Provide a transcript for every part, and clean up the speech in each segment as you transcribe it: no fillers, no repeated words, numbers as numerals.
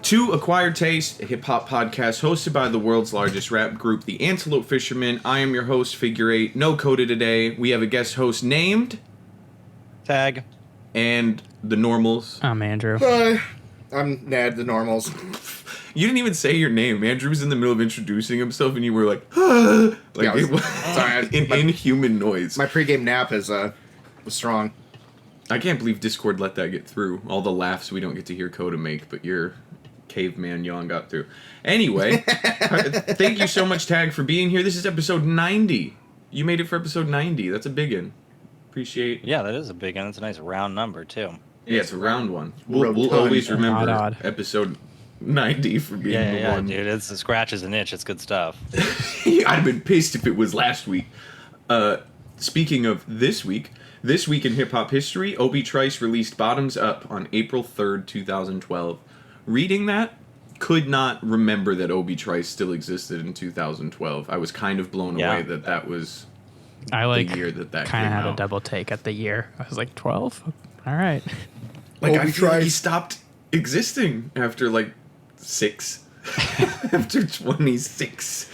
To Acquired Taste, a hip-hop podcast hosted by the world's largest rap group, the Antelope Fishermen. I am your host, Figure 8. No Coda today. We have a guest host named... Tag. And the Normals. I'm Andrew. Hi, I'm Ned, the Normals. You didn't even say your name. Andrew was in the middle of introducing himself, and you were like, ah! Like, Yeah, it was sorry, an inhuman noise. My pregame nap was strong. I can't believe Discord let that get through. All the laughs we don't get to hear Coda make, but your caveman yawn got through. Anyway, thank you so much, Tag, for being here. This is episode 90. You made it for episode 90. That's a big one. Appreciate. Yeah, that is a big one. It's a nice round number, too. Yeah, it's a round one. We'll Rotund. always remember Odd. episode 90 for being the Yeah, one. dude. It scratches an itch. It's good stuff. I'd have been pissed if it was last week. Speaking of this week in hip-hop history, Obi Trice released Bottoms Up on April 3rd, 2012. Reading that, could not remember that Obi Trice still existed in 2012. I was kind of blown away that was I the year that kind came of had out. a double take at the year. I was like 12. All right. Like, Obi I feel like he Trice. stopped existing after, like, 6. After 26.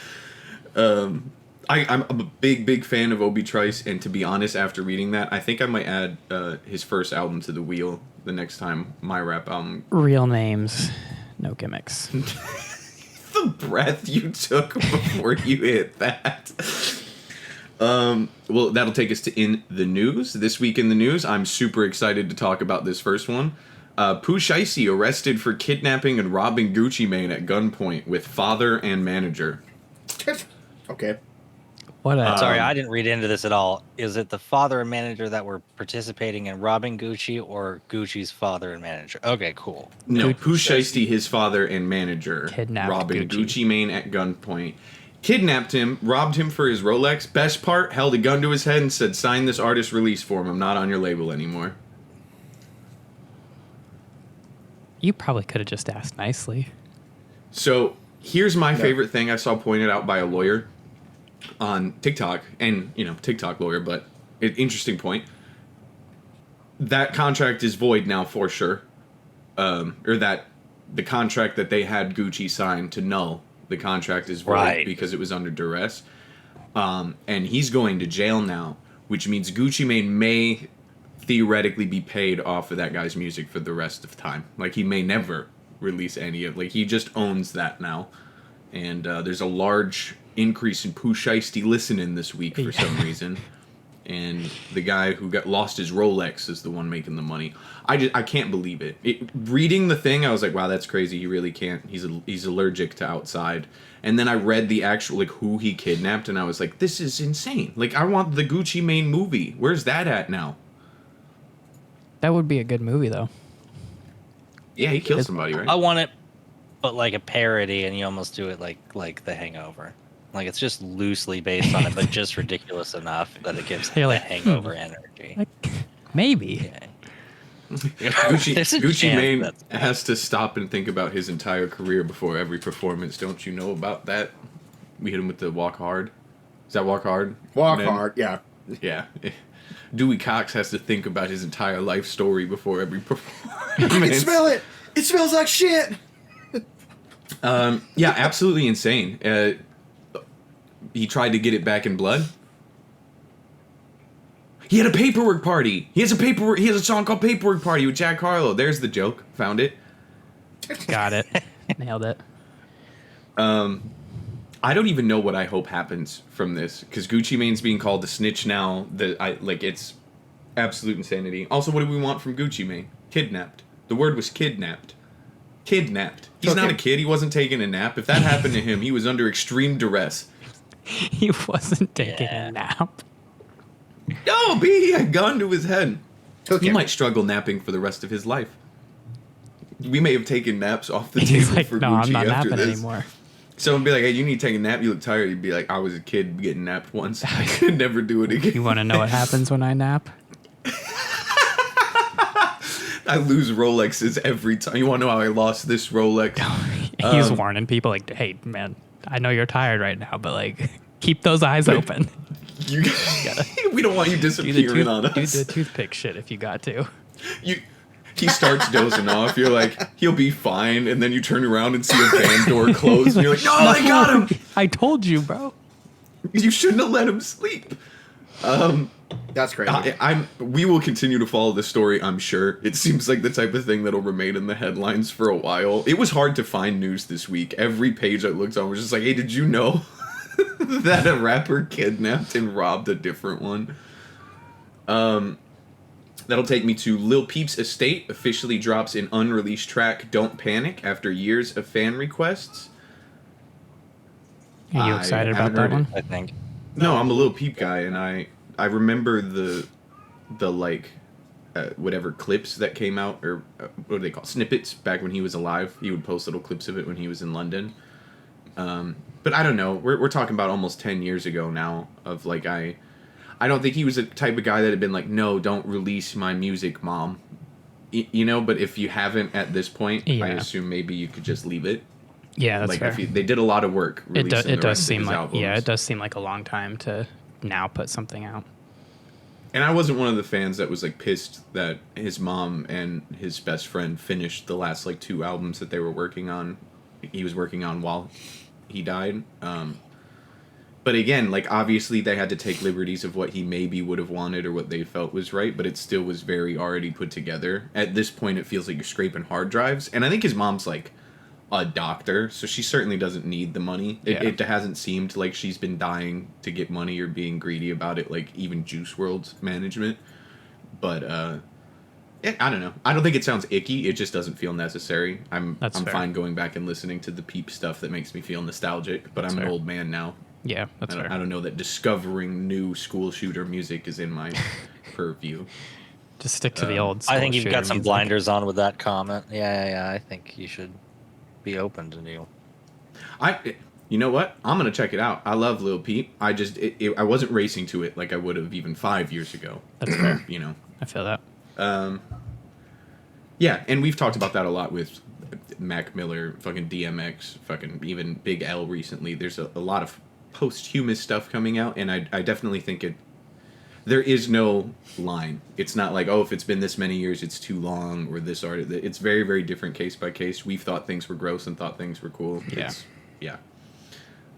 I'm a big fan of Obi Trice, and to be honest, after reading that, I think I might add his first album to the wheel the next time my rap album. Real names, no gimmicks. The breath you took before you hit that. Well, that'll take us to In the News. This week in the news, I'm super excited to talk about this first one. Pooh Shiesty arrested for kidnapping and robbing Gucci Mane at gunpoint with father and manager. Okay. What a Sorry, I didn't read into this at all. Is it the father and manager that were participating in robbing Gucci, or Gucci's father and manager? Okay, cool. No, Pooh Shiesty, his father and manager, Kidnapped robbing Gucci. Gucci Mane at gunpoint. Kidnapped him, robbed him for his Rolex. Best part, held a gun to his head and said, sign this artist release form. I'm not on your label anymore. You probably could have just asked nicely. So here's my favorite thing I saw pointed out by a lawyer on TikTok, and TikTok lawyer, but an interesting point. That contract is void now for sure, or that the contract that they had Gucci sign to null, the contract is void Right. because it was under duress, and he's going to jail now, which means Gucci Mane may theoretically be paid off of that guy's music for the rest of time. Like, he may never release any of, like, he just owns that now. And there's a large increase in Pooh Shiesty listening this week for some reason. And the guy who lost his Rolex is the one making the money. I can't believe it. Reading the thing, I was like, wow, that's crazy. He really can't. He's allergic to outside. And then I read the actual, like, who he kidnapped, and I was like, this is insane. Like, I want the Gucci Mane movie. Where's that at now? That would be a good movie, though. Yeah, he killed somebody, right? I want it, but like a parody, and you almost do it like The Hangover. Like, it's just loosely based on it, but just ridiculous enough that it gives You're the like, hangover energy. Like, maybe. Yeah. There's There's a Gucci chance Mane that's- has to stop and think about his entire career before every performance. Don't you know about that? We hit him with the Walk Hard. Is that Walk Hard? Walk Man? hard, yeah. Yeah. Dewey Cox has to think about his entire life story before every performance. I can smell it! It smells like shit! Yeah, absolutely insane. He tried to get it back in blood. He had a paperwork party. He has a song called Paperwork Party with Jack Harlow. There's the joke. Found it. Got it. Nailed it. I don't even know what I hope happens from this, because Gucci Mane's being called a snitch now. It's absolute insanity. Also, what do we want from Gucci Mane? Kidnapped. The word was kidnapped. Kidnapped. He's Okay. not a kid. He wasn't taking a nap. If that happened to him, he was under extreme duress. He wasn't taking Yeah. a nap. No, he had a gun to his head. Took He him. might struggle napping for the rest of his life. We may have taken naps off the He's table like, for no, Gucci I'm not after napping this. anymore. Someone would be like, hey, you need to take a nap. You look tired. He'd be like, I was a kid getting napped once. I could never do it again. You want to know what happens when I nap? I lose Rolexes every time. You want to know how I lost this Rolex? He's warning people like, hey, man, I know you're tired right now, but like, keep those eyes open. We don't want you Do the, disappearing on do us. the toothpick shit if you got to. You, He starts dozing off. You're like, he'll be fine. And then you turn around and see a van door closed. And you're like, no, I got him. I told you, bro. You shouldn't have let him sleep. That's crazy. We will continue to follow this story, I'm sure. It seems like the type of thing that'll remain in the headlines for a while. It was hard to find news this week. Every page I looked on was just like, hey, did you know that a rapper kidnapped and robbed a different one? That'll take me to Lil Peep's estate officially drops an unreleased track, Don't Panic, after years of fan requests. Are you I excited haven't about that heard it. one? I think. No, I'm a Lil Peep guy, and I remember the like whatever clips that came out, or what do they call snippets back when he was alive. He would post little clips of it when he was in London. But I don't know. We're talking about almost 10 years ago now. Of like I don't think he was the type of guy that had been like, no, don't release my music, mom. You know, but if you haven't at this point, I Yeah. assume maybe you could just leave it. Yeah, that's Like fair. if they did a lot of work. It, releasing the it does rest of seem his like albums. it does seem like a long time to now put something out. And I wasn't one of the fans that was like pissed that his mom and his best friend finished the last like 2 albums that they were working on. He was working on while he died. But again, like obviously they had to take liberties of what he maybe would have wanted or what they felt was right, but it still was very already put together. At this point, it feels like you're scraping hard drives. And I think his mom's like a doctor, so she certainly doesn't need the money. It hasn't seemed like she's been dying to get money or being greedy about it, like even Juice WRLD's management. But I don't know. I don't think it sounds icky. It just doesn't feel necessary. I'm That's fair. fine going back and listening to the Peep stuff that makes me feel nostalgic. But I'm an fair. old man now. Yeah, that's I fair. don't know that discovering new school shooter music is in my purview. Just stick to the old. I think school you've got shooter some music. blinders on with that comment. Yeah. I think you should be open to new. You know what? I'm gonna check it out. I love Lil Peep. I just I wasn't racing to it like I would have even 5 years ago. That's fair. You know. I feel that. Yeah, and we've talked about that a lot with Mac Miller, fucking DMX, fucking even Big L recently. There's a lot of posthumous stuff coming out, and I definitely think there is no line. It's not like, oh, if it's been this many years, it's too long, or this art. It's very, very different case by case. We've thought things were gross and thought things were cool. Yeah. Yeah.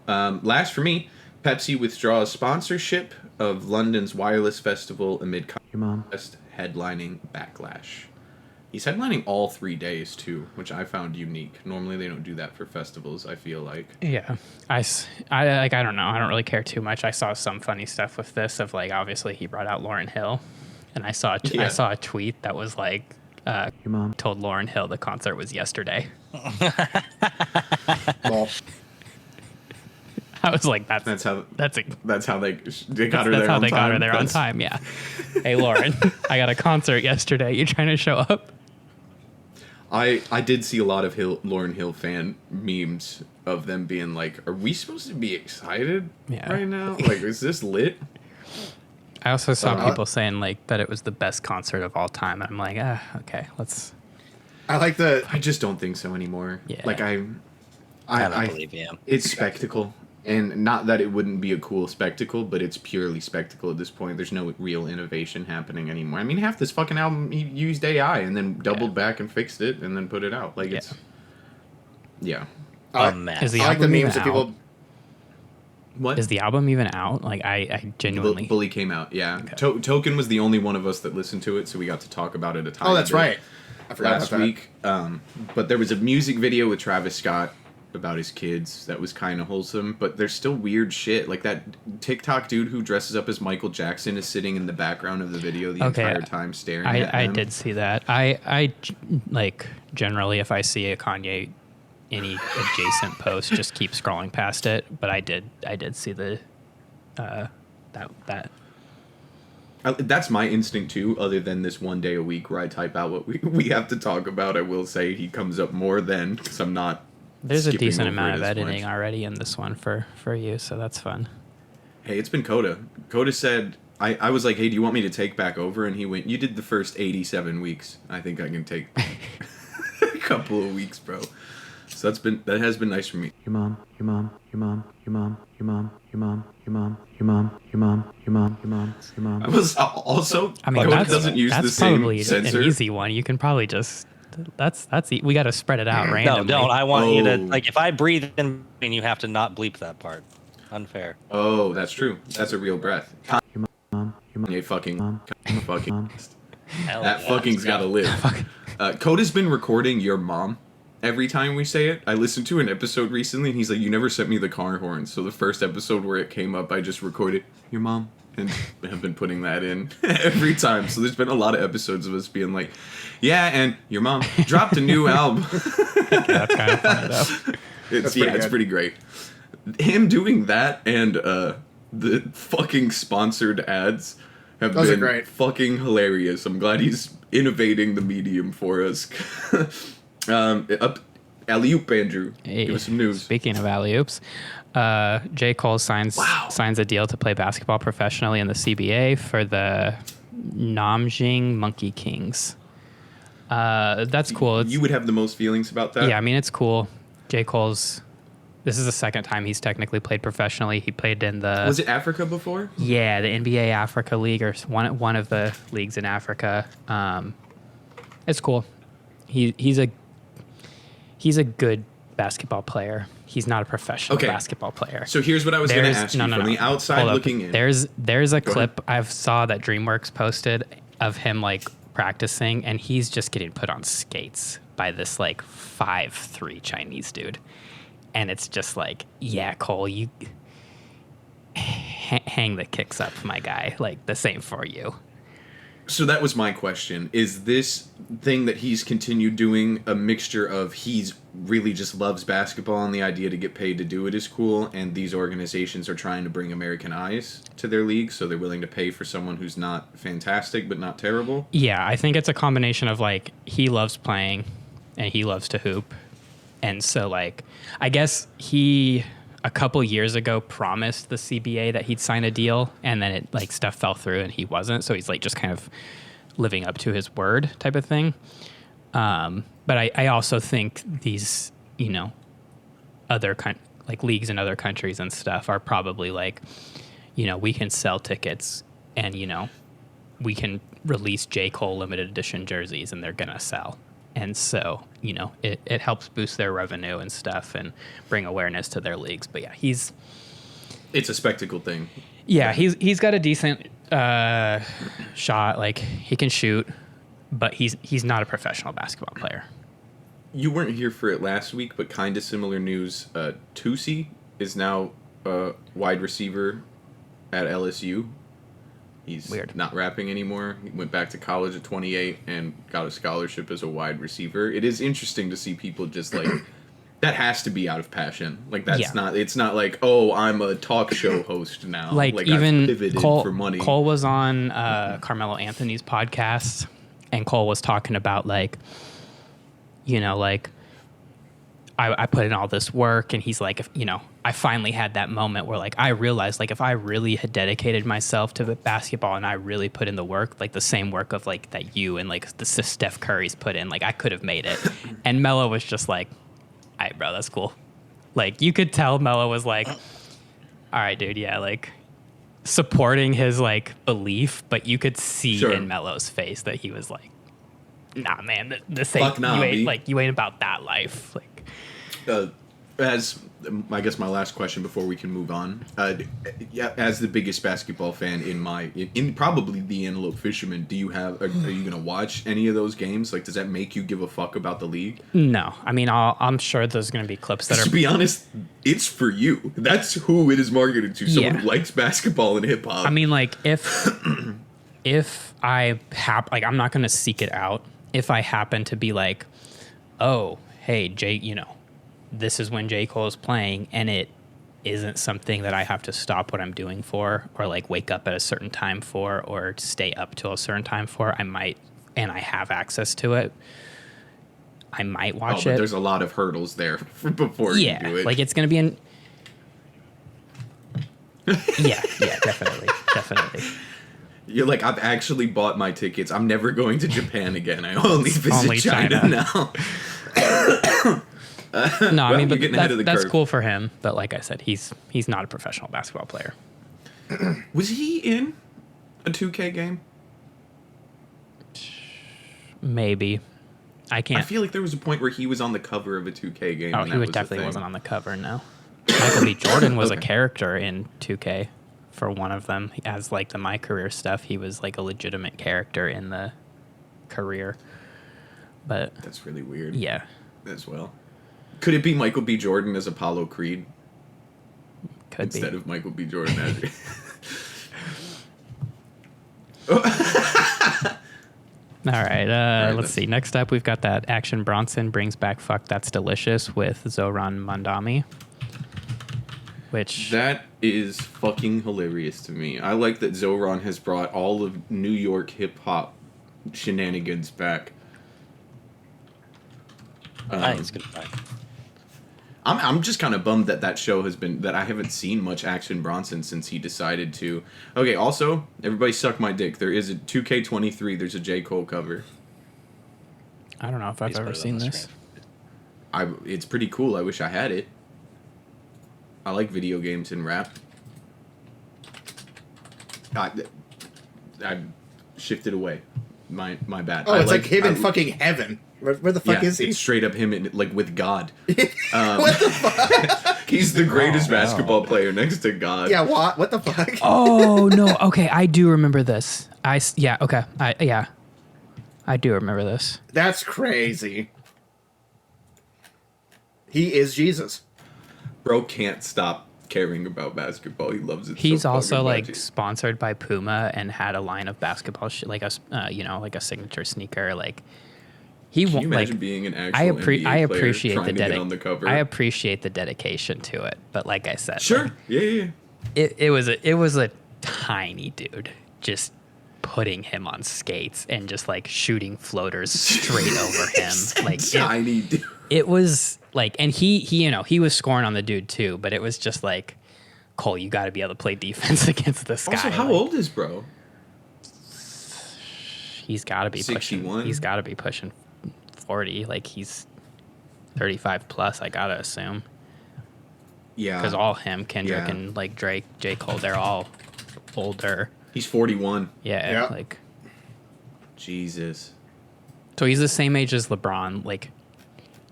Last for me, Pepsi withdraws sponsorship of London's Wireless Festival amid contest headlining backlash. He's headlining all 3 days too, which I found unique. Normally they don't do that for festivals, I feel like. Yeah, I don't know. I don't really care too much. I saw some funny stuff with this of like obviously he brought out Lauryn Hill, and I saw a tweet that was like, your mom told Lauryn Hill the concert was yesterday. Well, I was like, That's how that's they got her that's there how on they time. got her there on That's- time. Yeah. Hey Lauren, I got a concert yesterday. You trying to show up? I did see a lot of Lauryn Hill fan memes of them being like, are we supposed to be excited right now? Like, is this lit? I also saw Uh, people saying like that it was the best concert of all time. And I'm like, okay, let's. I like the. I just don't think so anymore. Yeah. Like, I don't believe you. It's spectacle. And not that it wouldn't be a cool spectacle, but it's purely spectacle at this point. There's no real innovation happening anymore. I mean, half this fucking album, he used AI and then doubled back and fixed it and then put it out. Like, it's... Yeah. I, A mess. Is the I like the album memes even that people. What? Is the album even out? Like I genuinely. Bully came out, yeah. Okay. Token was the only one of us that listened to it, so we got to talk about it a time. Oh, that's right. I forgot Last about that. week. But there was a music video with Travis Scott about his kids that was kind of wholesome, but there's still weird shit. Like that TikTok dude who dresses up as Michael Jackson is sitting in the background of the video the entire time staring at I him. did see that. I like generally if I see a Kanye any adjacent post, just keep scrolling past it. But I did see the that. That's my instinct too, other than this one day a week where I type out what we have to talk about. I will say he comes up more than, because I'm not There's a skipping decent over amount it of as editing much. already in this one for you, so that's fun. Hey, it's been Coda. Coda said, I was like, hey, do you want me to take back over? And he went, you did the first 87 weeks. I think I can take a couple of weeks, bro. So that has been nice for me. Your mom, your mom, your mom, your mom, your mom, your mom, your mom, your mom, your mom, your mom, your mom, your mom. I was also. I mean, Cody doesn't use the same probably sensor. an easy one. You can probably just. We got to spread it out randomly. No, don't. I want you to like. If I breathe in, you have to not bleep that part. Unfair. Oh, that's true. That's a real breath. Your mom, fucking. Hell That yeah. fucking's gotta live. Coda's been recording your mom every time we say it. I listened to an episode recently and he's like, you never sent me the car horn. So the first episode where it came up, I just recorded your mom and have been putting that in every time. So there's been a lot of episodes of us being like, yeah, and your mom dropped a new album. That's kind of funny though. It's pretty great. Him doing that and the fucking sponsored ads have Those are been great. fucking hilarious. I'm glad he's innovating the medium for us. Alley-oop, Andrew. Hey, Give us some news. Speaking of alley-oops, J. Cole signs a deal to play basketball professionally in the CBA for the Nanjing Monkey Kings. That's cool. You would have the most feelings about that? Yeah, I mean, it's cool. J. Cole's... This is the second time he's technically played professionally. He played in the... Was it Africa before? Yeah, the NBA Africa League, or one of the leagues in Africa. It's cool. He's a good basketball player. He's not a professional basketball player. So here's what I was going to ask you. From the outside Hold up. looking in. There's a clip I've saw that DreamWorks posted of him like practicing, and he's just getting put on skates by this like 5'3" Chinese dude. And it's just like, yeah, Cole, you hang the kicks up, my guy. Like, the same for you. So that was my question. Is this thing that he's continued doing a mixture of he's really just loves basketball and the idea to get paid to do it is cool, and these organizations are trying to bring American eyes to their league, so they're willing to pay for someone who's not fantastic but not terrible? Yeah, I think it's a combination of, like, he loves playing and he loves to hoop. And so, like, I guess he, a couple years ago, promised the CBA that he'd sign a deal, and then it, like, stuff fell through and he wasn't. So he's, like, just kind of living up to his word type of thing. But I also think these, you know, other like leagues in other countries and stuff are probably like, you know, we can sell tickets and, you know, we can release J. Cole limited edition jerseys and they're going to sell. And so, you know, it helps boost their revenue and stuff and bring awareness to their leagues. But yeah, it's a spectacle thing. Yeah, he's got a decent shot. Like, he can shoot, but he's not a professional basketball player. You weren't here for it last week, but kind of similar news. Tusi is now a wide receiver at LSU. He's Weird. Not rapping anymore. He went back to college at 28 and got a scholarship as a wide receiver. It is interesting to see people just like that has to be out of passion. Like that's not. It's not like, oh, I'm a talk show host now. Like even I've pivoted Cole, for money. Cole was on Carmelo Anthony's podcast, and Cole was talking about like, you know, like I put in all this work, and he's like, you know, I finally had that moment where like I realized like if I really had dedicated myself to basketball and I really put in the work, like the same work of like that you and like the Steph Curry's put in, like I could have made it. And Melo was just like, all right, bro, that's cool. Like you could tell Melo was like, all right, dude, yeah, like supporting his like belief, but you could see in Melo's face that he was like, nah, man, this ain't you ain't about that life. Like, as I guess my last question before we can move on, as the biggest basketball fan in probably the Antelope Fisherman, are you gonna watch any of those games? Like, does that make you give a fuck about the league? No, I mean, I'm sure there's gonna be clips that are. To be honest, it's for you. That's who it is marketed to. Someone who likes basketball and hip hop. I mean, like if I I'm not gonna seek it out. If I happen to be like, oh, hey, Jay, you know, this is when J. Cole is playing, and it isn't something that I have to stop what I'm doing for, or like wake up at a certain time for, or stay up till a certain time for, I might, and I have access to it, I might watch it. There's a lot of hurdles there before you do it. Like it's going to be yeah, definitely. You're like, I've actually bought my tickets. I'm never going to Japan again. I only visit China now. No, I mean, but you're getting ahead of the that's curve. cool for him. But like I said, he's not a professional basketball player. Was he in a 2K game? Maybe. I can't. I feel like there was a point where he was on the cover of a 2K game. Oh, and he that was was definitely a wasn't thing. on the cover. No. Michael B. Jordan was a Okay. character in 2K for one of them. As like the My Career stuff, he was like a legitimate character in the career. But That's really weird. yeah, As well. Could it be Michael B. Jordan as Apollo Creed could instead be. of Michael B. Jordan as? All right, right, let's see. Next up, we've got that Action Bronson brings back "Fuck That's Delicious" with Zoran Mandami, which That is fucking hilarious to me. I like that Zoran has brought all of New York hip hop shenanigans back. I think it's good fun. I'm just kind of bummed that that show has been that I haven't seen much Action Bronson since he decided to. Okay, also everybody suck my dick. There is a 2K23. There's a J Cole cover. I don't know if I've Please ever put it on seen the this. screen. It's pretty cool. I wish I had it. I like video games and rap. I shifted away. My bad. Oh, I it's like him in I- fucking heaven. Where the fuck yeah, is he? it's straight up him in, like with God. What the fuck? He's the greatest Oh, wow. basketball player next to God. Yeah, what? What the fuck? Oh no! Okay, I do remember this. Yeah. Okay. I do remember this. That's crazy. He is Jesus. Bro can't stop caring about basketball. He loves it. He's so also fucking like much. sponsored by Puma and had a line of basketball shit, like a like a signature sneaker. Like he Can you won't like. imagine being an actual NBA player appreciate trying the to get on the cover? I appreciate the dedication to it, but like I said, Sure. like, Yeah. it was a tiny dude just putting him on skates and just like shooting floaters straight over him. Like Tiny dude. it was like, and he was scoring on the dude too, but it was just like, Cole, you got to be able to play defense against this guy. Also, how Like, old is bro? He's got to be 61? pushing. He's got to be pushing 40. Like he's 35 plus. I gotta assume Yeah. because all him, Kendrick, Yeah. and like Drake, J. Cole, they're all older. He's 41. Yeah, Yeah. like Jesus. so he's the same age as LeBron. Like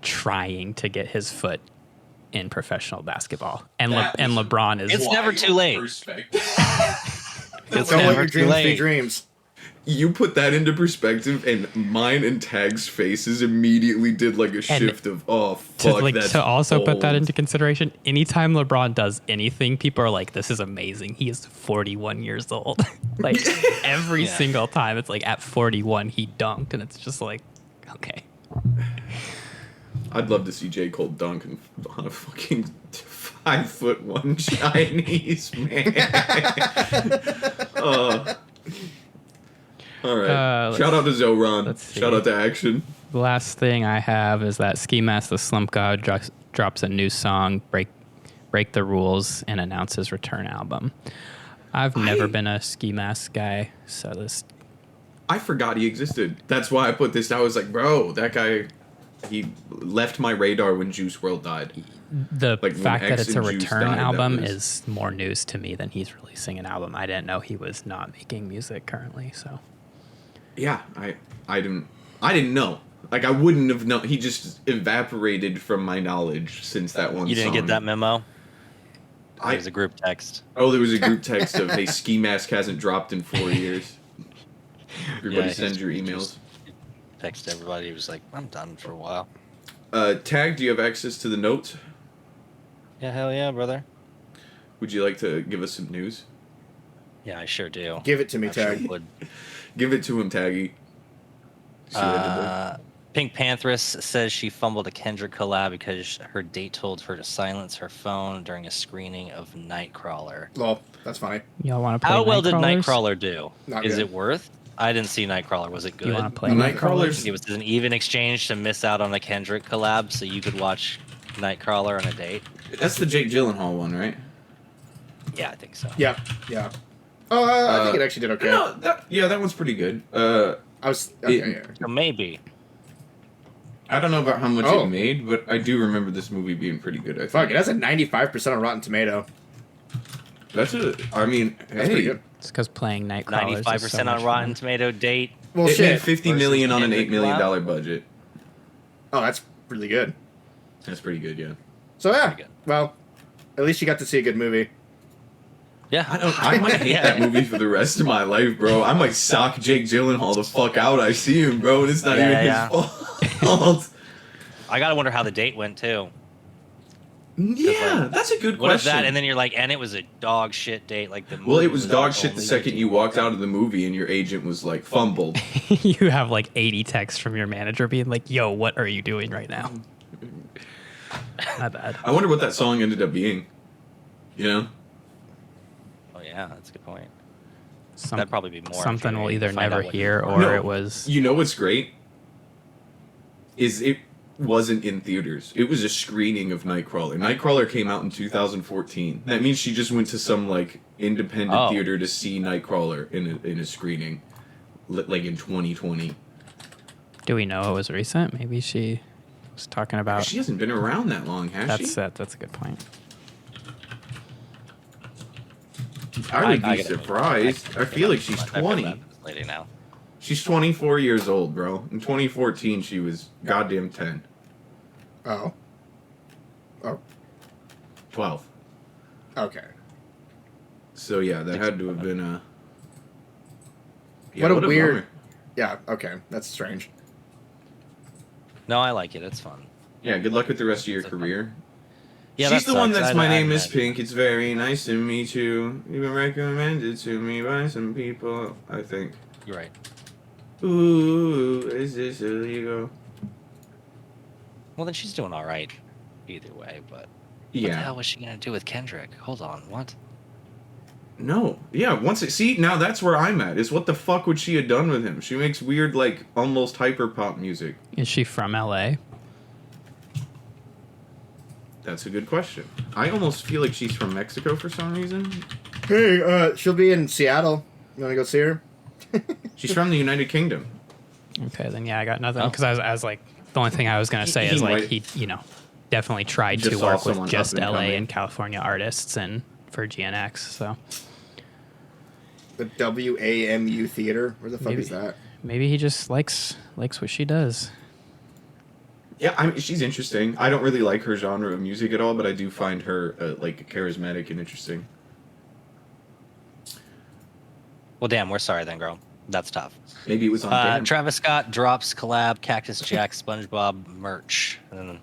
trying to get his foot in professional basketball, and That is LeBron is It's never too late. Perspective. It's Don't let never your too dreams be late. dreams. You put that into perspective, and mine and Tag's faces immediately did like a shift of, oh, fuck, that's to also put that old. into consideration. Anytime LeBron does anything, people are like, "This is amazing." He is 41 years old. Like every Yeah. single time, it's like at 41 he dunked, and it's just like, okay. I'd love to see J. Cole dunk on a fucking 5'1" Chinese man. All right. Shout out to Zoran. let's see. Shout out to Action. The last thing I have is that Ski Mask the Slump God drops a new song, Break the Rules, and announces his return album. I've never been a Ski Mask guy, so this I forgot he existed. That's why I put this. I was like, bro, that guy, he left my radar when Juice WRLD died. the Like, when fact that X it's a and Juice return died, that album was- is more news to me than he's releasing an album. I didn't know he was not making music currently, so Yeah, I didn't know. Like, I wouldn't have known. He just evaporated from my knowledge since that one You didn't get song. that memo? I- It was a group text. Oh, there was a group text of, hey, Ski Mask hasn't dropped in 4 years. Everybody Yeah, send he's your just- emails. Text everybody. He was like, I'm done for a while. Tag, do you have access to the notes? Yeah, hell yeah, brother. Would you like to give us some news? Yeah, I sure do. Give it to me, I sure Tag. would. Give it to him, Taggy. Pink Panthers says she fumbled a Kendrick collab because her date told her to silence her phone during a screening of Nightcrawler. Lol, that's funny. y'all want to play How well did Nightcrawlers? Nightcrawler do? Not Is good. it worth? I didn't see Nightcrawler. Was it good? You want to play The Nightcrawlers? Nightcrawlers- It was an even exchange to miss out on a Kendrick collab, so you could watch Nightcrawler on a date. That's the Jake Gyllenhaal one, right? Yeah, I think so. Yeah, yeah. I think it actually did okay. No, that one's pretty good. I was. Okay, it- yeah. So maybe. I don't know about how much Oh. it made, but I do remember this movie being pretty good. I think. Fuck, it has a 95% on Rotten Tomato. I mean, That's pretty hey, good. It's because playing Nightcrawlers is 95% so on much Rotten fun. Tomato date. Well, it shit. made 50 Versus million on an Kendrick $8 million Lamar. budget. Oh, that's really good. That's pretty good, yeah. So yeah, Pretty good. well, at least you got to see a good movie. Yeah. I might hate that movie for the rest of my life, bro. I might sock Jake Gyllenhaal the fuck out. I see him, bro, and it's not Yeah, even yeah. his fault. I gotta wonder how the date went too. Yeah, that's a good What if question. that, and then you're like, and it was a dog shit date, like the. Well, movie it was dog like shit the only second you walked out of the movie and your agent was like fumbled. You have like 80 texts from your manager being like, "Yo, what are you doing right now?" Not bad. I wonder what that song ended up being. You know? Oh yeah, that's a good point. Some, That'd probably be more. something we'll either Find out never what hear you- or No. it was. You know what's great? Is it wasn't in theaters. It was a screening of Nightcrawler. Nightcrawler came out in 2014. That means she just went to some like independent Oh. theater to see Nightcrawler in a screening, like in 2020. Do we know it was recent? Maybe she was talking about. She hasn't been around that long, has she? That's a good point. I would I be gotta- surprised. I feel like she's I feel 20. bad for this lady now. She's 24 years old, bro. In 2014, she was goddamn 10. Oh. Oh, 12. okay. So yeah, that had to have been a. What a weird- bummer. Yeah, okay. That's strange. No, I like it. It's fun. Yeah, good luck with the rest of your career. Yeah, She's that the one sucks. that's I- my I name is imagine. Pink. It's very nice to meet you. You've been recommended to me by some people, I think. You're right. Ooh, is this illegal? Well, then she's doing all right, either way. But what the Yeah. hell was she gonna do with Kendrick? Hold on, what? No. Yeah, see, now that's where I'm at. Is what the fuck would she have done with him? She makes weird, like, almost hyper pop music. Is she from LA? That's a good question. I almost feel like she's from Mexico for some reason. Hey, she'll be in Seattle. You want to go see her? She's from the United Kingdom. Okay, then yeah, I got nothing Oh. because I was like, the only thing I was gonna say He is like might- he definitely tried Just to saw work with someone just up and LA coming. and California artists and for GNX. So The WAMU Theater. Where the fuck Maybe. is that? maybe he just likes what she does. Yeah, I mean, she's interesting. I don't really like her genre of music at all, but I do find her like charismatic and interesting. Well, damn, we're sorry then, girl. That's tough. Maybe it was on Damn. Travis Scott drops collab Cactus Jack SpongeBob merch. And then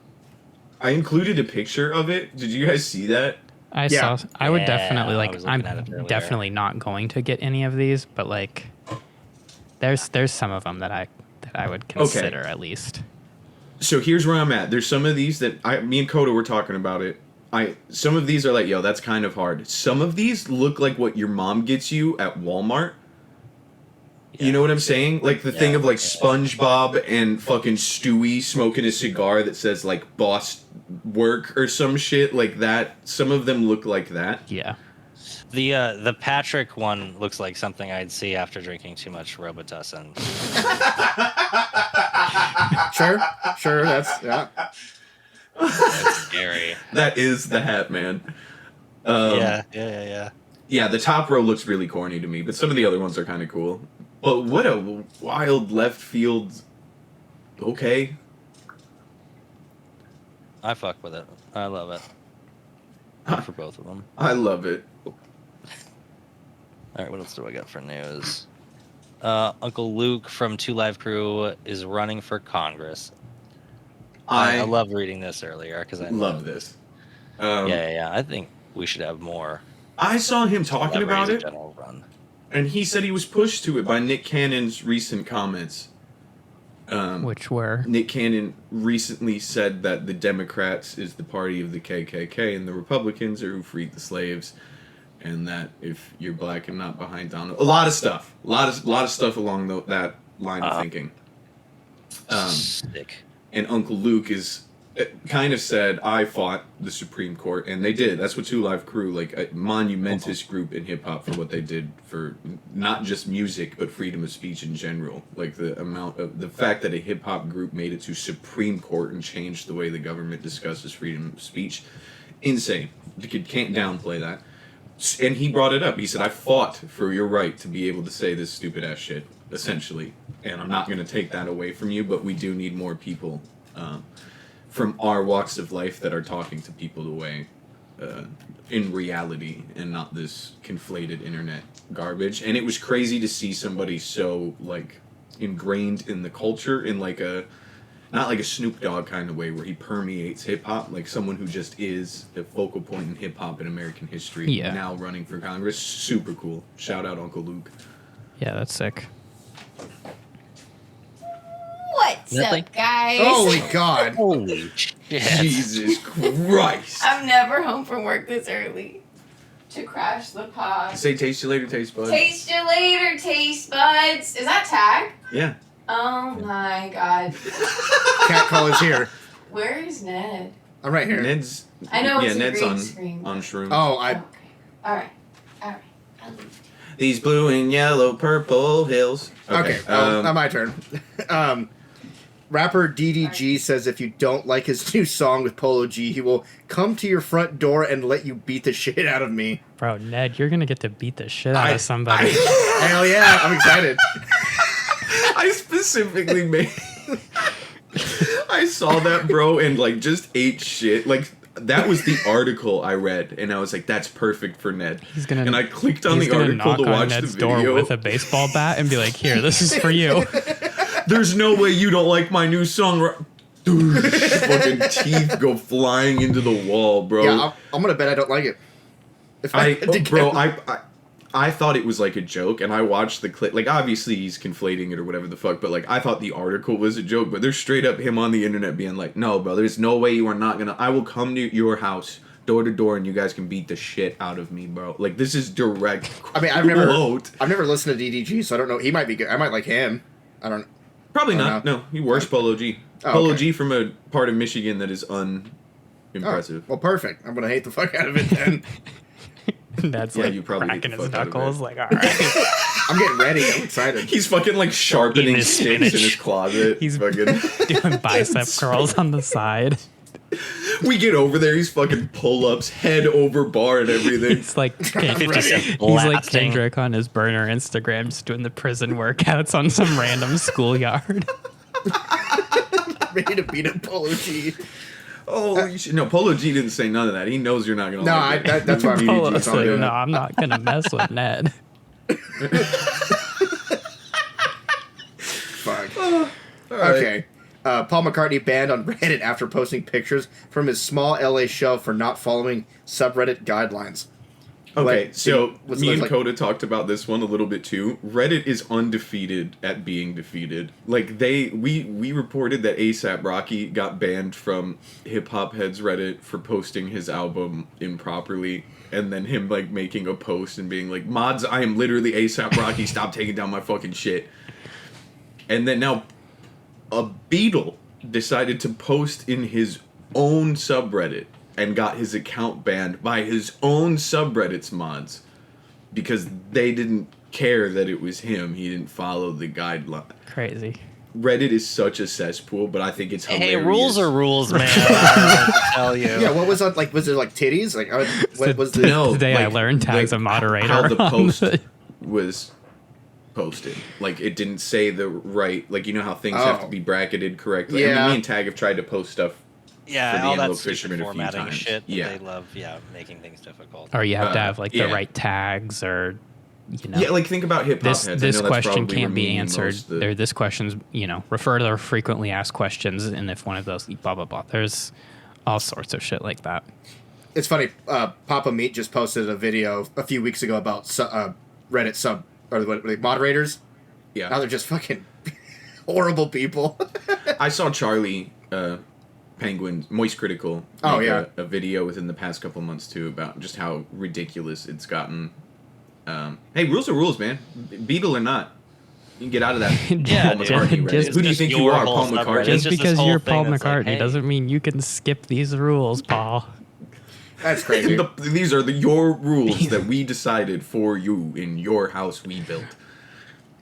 I included a picture of it. Did you guys see that? I Yeah. saw. I would Yeah, definitely I like. was I'm looking at it earlier. definitely not going to get any of these, but like, there's some of them that I would consider at least. So here's where I'm at. There's some of these that me and Coda were talking about it. Some of these are like, yo, that's kind of hard. Some of these look like what your mom gets you at Walmart. You know what I'm saying? Like the thing of like SpongeBob and fucking Stewie smoking a cigar that says like boss work or some shit like that. Some of them look like that. Yeah. the Patrick one looks like something I'd see after drinking too much Robitussin. Sure. That's yeah. That's scary. That is the hat, man. Yeah. Yeah, the top row looks really corny to me, but some of the other ones are kind of cool. But what a wild left field. Okay. I fuck with it. I love it. Good for both of them. I love it. All right, what else do I got for news? Uncle Luke from Two Live Crew is running for Congress. I love reading this earlier because I love this. Yeah. I think we should have more. I saw him talking about celebrities in it, general run. and he said he was pushed to it by Nick Cannon's recent comments. Which were Nick Cannon recently said that the Democrats is the party of the KKK and the Republicans are who freed the slaves, and that if you're black and not behind Donald, a lot of stuff along that line of thinking. Sick. And Uncle Luke is kind of said, I fought the Supreme Court, and they did. That's what Two Live Crew, like a monumentous group in hip hop for what they did for not just music, but freedom of speech in general. Like the fact that a hip hop group made it to Supreme Court and changed the way the government discusses freedom of speech, insane. The kid can't downplay that. And he brought it up. He said, I fought for your right to be able to say this stupid ass shit, essentially. And I'm not going to take that away from you, but we do need more people from our walks of life that are talking to people the way in reality and not this conflated internet garbage. And it was crazy to see somebody so like ingrained in the culture in like a not like a Snoop Dogg kind of way where he permeates hip hop, like someone who just is a focal point in hip hop in American history. Yeah. Now running for Congress, super cool. Shout out Uncle Luke. Yeah, that's sick. What's Nothing. up, guys? Holy God. Holy shit. Jesus Christ. I'm never home from work this early to crash the pod. Say taste you later, taste bud. Taste you later, taste buds. Is that tag? Yeah. Oh my God. Cat call is here. Where is Ned? I'm right here. Ned's I know yeah, it's a Ned's green on screen. on shrooms. Oh, Okay. All right. I'll leave. These blue and yellow purple hills. Okay, my turn. Rapper DDG says if you don't like his new song with Polo G, he will come to your front door and let you beat the shit out of me. Bro, Ned, you're gonna get to beat the shit out of somebody. Hell yeah, I'm excited. I specifically made. I saw that, bro, and like just ate shit. Like that was the article I read, and I was like, "That's perfect for Ned." And I clicked on he's the gonna article knock to on watch Ned's the door video. with a baseball bat and be like, "Here, this is for you." There's no way you don't like my new song. Dude, fucking teeth go flying into the wall, bro. Yeah, I'm gonna bet I don't like it. If I thought it was like a joke, and I watched the clip. Like, obviously he's conflating it or whatever the fuck, but like I thought the article was a joke. But there's straight up him on the internet being like, "No, bro, there's no way you are not gonna. I will come to your house." Door to door, and you guys can beat the shit out of me, bro. Like, this is direct. I mean, I've never listened to DDG, so I don't know. He might be good. I might like him. I don't. Probably Oh, not. No, he works Polo G. Oh, Polo okay. G from a part of Michigan that is unimpressive. Oh, well, perfect. I'm gonna hate the fuck out of it then. Ned's Yeah, like you probably cracking get his the fuck out of knuckles, it. like, all right. I'm getting ready. I'm excited. He's fucking like sharpening his sticks spinach. in his closet. He's fucking. doing bicep curls on the side. We get over there. He's fucking pull-ups, head over bar and everything. It's like Just he's like blasting. Kendrick on his burner Instagram, just doing the prison workouts on some random schoolyard. Ready to beat up Polo G. Oh, you should, no. Polo G didn't say none of that. He knows you're not gonna. No, like it. that's why I'm Polo DDG. So I'm said, doing no, it. I'm not gonna mess with Ned. Fuck. All right. Okay. Paul McCartney banned on Reddit after posting pictures from his small LA show for not following subreddit guidelines. Okay, What- so was me and like- Coda talked about this one a little bit too. Reddit is undefeated at being defeated. Like we reported that ASAP Rocky got banned from Hip Hop Heads Reddit for posting his album improperly, and then him like making a post and being like, "Mods, I am literally ASAP Rocky. Stop taking down my fucking shit." And then now, a Beatle decided to post in his own subreddit and got his account banned by his own subreddit's mods because they didn't care that it was him. He didn't follow the guideline. Crazy. Reddit is such a cesspool, but I think it's hilarious. Hey, rules are rules, man. I don't know what to tell you. Yeah, what was that like? Was there like titties? Like, what was the? No, Today I like, learned tags the- a moderator. How the on post the- was posted. Like, it didn't say the right... Like, you know how things have to Oh. be bracketed correctly? I Yeah. mean, me and Tag have tried to post stuff for Yeah, the all Antelope that stupid Fisherman a few formatting times. shit. that Yeah. They love, making things difficult. Or you have to have like yeah. the right tags, or you know. Yeah, like, think about hip-hop this heads. I this know that's question probably can't be remaining answered. most of the- Or this question's, refer to the frequently asked questions, and if one of those blah blah blah. There's all sorts of shit like that. It's funny. Papa Meat just posted a video a few weeks ago about Reddit sub or what moderators. Now Yeah. they're just fucking horrible people. I saw Charlie Penguin, Moist Critical, Oh, make yeah. a video within the past couple months, too, about just how ridiculous it's gotten. Hey, rules are rules, man. Beatle or not. You can get out of that. Yeah, Paul dude. McCartney Reddit. Just- Who do you just think you your are, whole Paul subreddit. McCartney? It's Just just this because whole you're thing Paul that's like, McCartney hey. doesn't mean you can skip these rules, Paul. That's crazy. These are your rules that we decided for you in your house we built.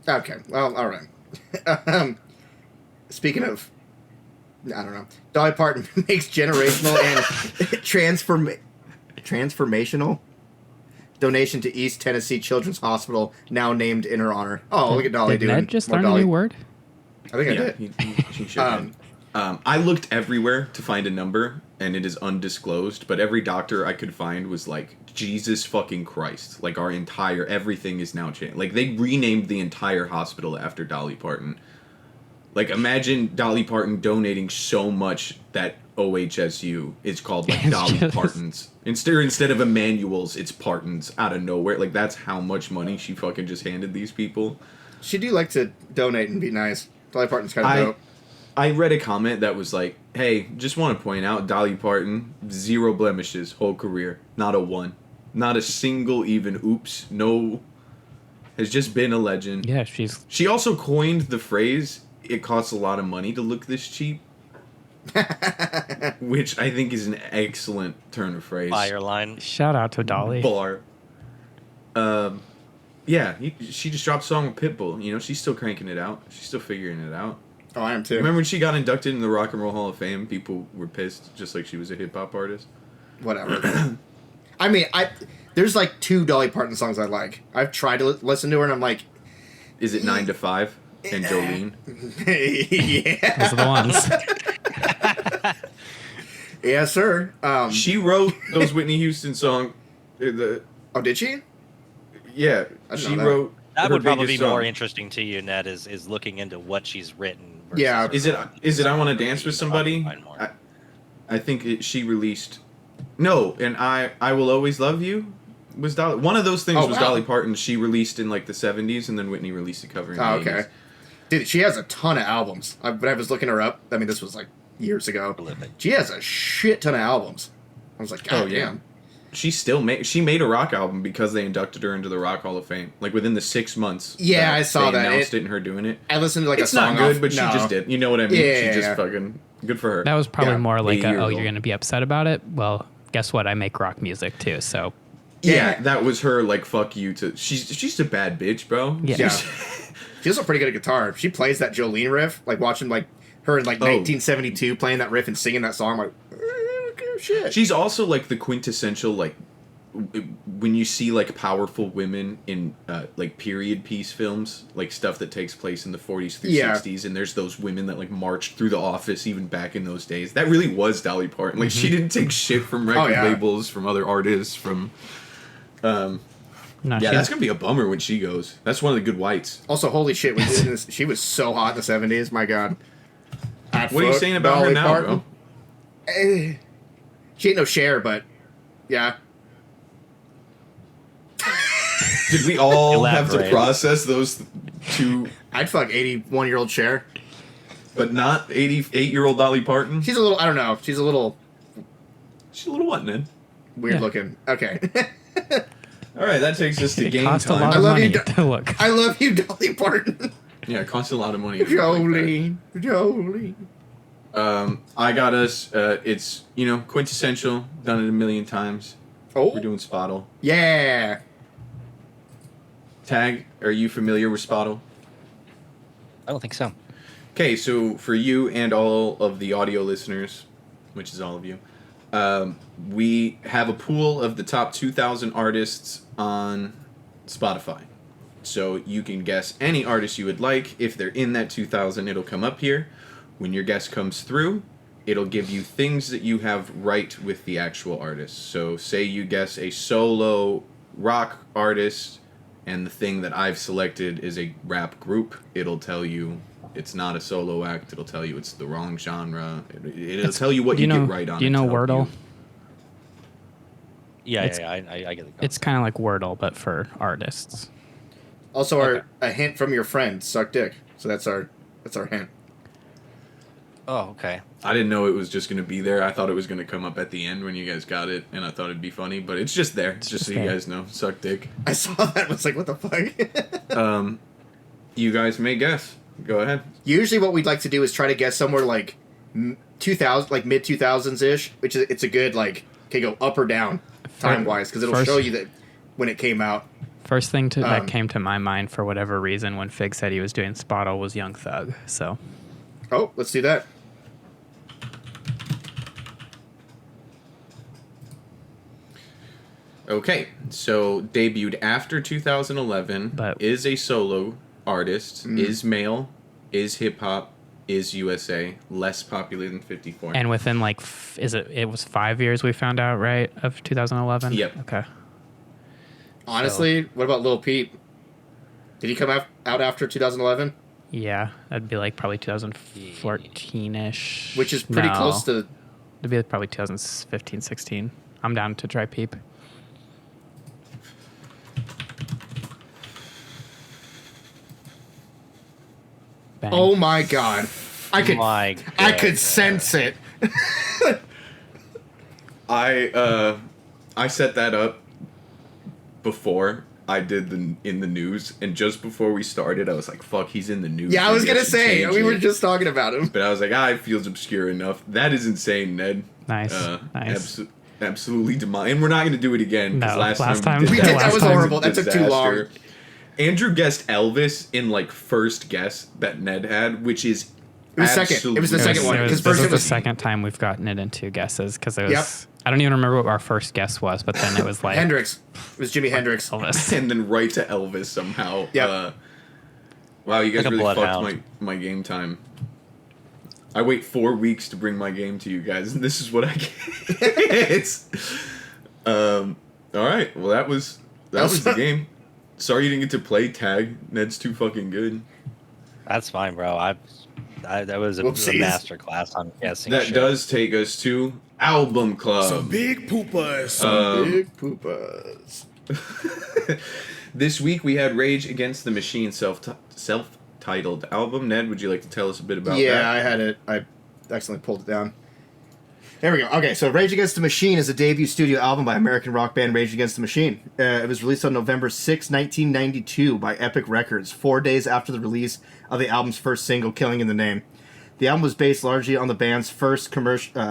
Okay, well, all right. Speaking of, I don't know, Dolly Parton makes generational and transformational donation to East Tennessee Children's Hospital, now named in her honor. Oh, look at Dolly Did doing Ned just more learn Dolly. a new word? I think I Yeah, did. she should. I looked everywhere to find a number, and it is undisclosed. But every doctor I could find was like, Jesus fucking Christ! Like our entire everything is now changed. Like they renamed the entire hospital after Dolly Parton. Like imagine Dolly Parton donating so much that OHSU is called like It's Dolly just- Parton's instead of Emmanuel's, it's Parton's out of nowhere. Like that's how much money she fucking just handed these people. She do like to donate and be nice. Dolly Parton's kind of dope. I read a comment that was like, hey, just want to point out Dolly Parton, 0 blemishes, whole career. Not a one. Not a single even oops. No. Has just been a legend. Yeah, she's She also coined the phrase, it costs a lot of money to look this cheap. Which I think is an excellent turn of phrase. Fire line. shout out to Dolly. Bar. Yeah, she just dropped a song with Pitbull. You know, she's still cranking it out. She's still figuring it out. Oh, I am too. Remember when she got inducted in the Rock and Roll Hall of Fame? People were pissed, just like she was a hip hop artist. Whatever. I mean, there's like 2 Dolly Parton songs I like. I've tried to listen to her, and I'm like, Is it 9 to 5 and Jolene? yeah, Those are the ones. yeah, sir. She wrote those Whitney Houston song. Oh, did she? Yeah, I didn't she know that. wrote. That her would probably be biggest more song. interesting to you, Ned, is looking into what she's written. versus Yeah. her Is own. it I Want to Dance with Somebody? Find more. I think she released. No, and I Will Always Love You was Dolly. One of those things Oh, was wow. Dolly Parton. She released in like the 70s, and then Whitney released a cover in the Oh, 80s. okay. Dude, she has a ton of albums. When I was looking her up, I mean, this was like years ago. Prolific. She has a shit ton of albums. I was like, God Oh, yeah. damn. She made a rock album because they inducted her into the Rock Hall of Fame. Like within the 6 months. Yeah, that I saw they that. announced it and her doing it. I listened to like It's a song. not good, off- but she no. just did. You know what I mean? Yeah, She just yeah. fucking good for her. That was probably Yeah, more like, 80 years oh, old. you're going to be upset about it? Well, guess what? I make rock music too, so Yeah, Yeah. that was her like fuck you to. She's a bad bitch, bro. Yeah. Yeah. She's also pretty good at guitar. She plays that Jolene riff, like watching like her in like Oh. 1972 playing that riff and singing that song. I'm like, okay, shit. She's also like the quintessential like when you see like powerful women in like period piece films, like stuff that takes place in the 40s through Yeah. 60s, and there's those women that like marched through the office even back in those days. That really was Dolly Parton. Like she didn't take shit from record yeah. labels, from other artists, from no, yeah. she- That's gonna be a bummer when she goes. That's one of the good whites. Also, holy shit, she was so hot in the 70s. My God. What are you saying about her Dolly now, Parton. bro? She ain't no Cher, but yeah. Did we all have to Elaborate. process those two, I'd fuck 81-year-old Cher. but not 88-year-old Dolly Parton? She's a little, I don't know. She's a little She's a little what, Ned? weird Yeah. looking. Okay. All right, that takes us to it game cost a time. lot I of love money you, to look. I love you, Dolly Parton. Yeah, it costs a lot of money. if you like that. Jolene. I got us. It's quintessential. Done it a million times. Oh, We're doing Spottle. yeah. Tag. Are you familiar with Spottle? I don't think so. Okay, so for you and all of the audio listeners, which is all of you, we have a pool of the top 2,000 artists on Spotify. So you can guess any artist you would like. If they're in that 2,000, it'll come up here. When your guess comes through, it'll give you things that you have right with the actual artist. So say you guess a solo rock artist, and the thing that I've selected is a rap group, it'll tell you it's not a solo act. It'll tell you it's the wrong genre. It'll tell you what you get right on Do you it know to help Wordle? Yeah, It's- I get it. It's kind of like Wordle, but for artists. Also, Okay. a hint from your friend, suck dick. So that's our hint. Oh, okay. I didn't know it was just going to be there. I thought it was going to come up at the end when you guys got it, and I thought it'd be funny, but it's just there. It's just so you there. guys know. Suck dick. I saw that and was like, what the fuck? You guys may guess. Go ahead. Usually, what we'd like to do is try to guess somewhere like 2000, like mid 2000s ish, which is it's a good like can go up or down time wise because it'll show you that when it came out. First thing that came to my mind for whatever reason when Fig said he was doing Spottle was Young Thug. So. Oh, let's do that. Okay, so debuted after 2011, But- is a solo artist, is male, is hip hop, is USA, less popular than 54. And within like, it was 5 years we found out, right, of 2011? Yep. Okay. Honestly, what about Lil Peep? Did he come out after 2011? Yeah, that'd be like probably 2014-ish. Which is pretty close to... It'd be like probably 2015, 16. I'm down to try Peep. Bang. Oh my god. I could sense it. I set that up before I did in the news, and just before we started, I was like, "Fuck, he's in the news." Yeah, I was Maybe gonna should say, change we were it." just talking about him. But I was like, it feels obscure enough. That is insane, Ned. Nice. Nice. Absolutely demonic. And we're not going to do it again. No, last last time time- we We did did- that was horrible. That took too long. Disaster. Andrew guessed Elvis in like first guess that Ned had, which is It was second. It was the second one. Because This first is it the was... second time we've gotten it in two guesses because it was. Yep. I don't even remember what our first guess was, but then it was like Hendrix. It was Jimi Hendrix. Elvis. and then right to Elvis somehow. Yep. Wow, you guys Like a really fucked bloodhound. my game time. I wait 4 weeks to bring my game to you guys, and this is what I get. All right. Well, that was the game. Sorry you didn't get to play tag. Ned's too fucking good. That's fine, bro. That was a Whoopsies. master class on guessing. That shit. does take us to Album Club. Big poopers. Big poopas. This week we had Rage Against the Machine self-titled album. Ned, would you like to tell us a bit about Yeah, that? I had it. I accidentally pulled it down. There we go. Okay, so Rage Against the Machine is a debut studio album by American rock band Rage Against the Machine. It was released on November 6, 1992 by Epic Records, 4 days after the release of the album's first single, Killing in the Name. The album was based largely on the band's first commercial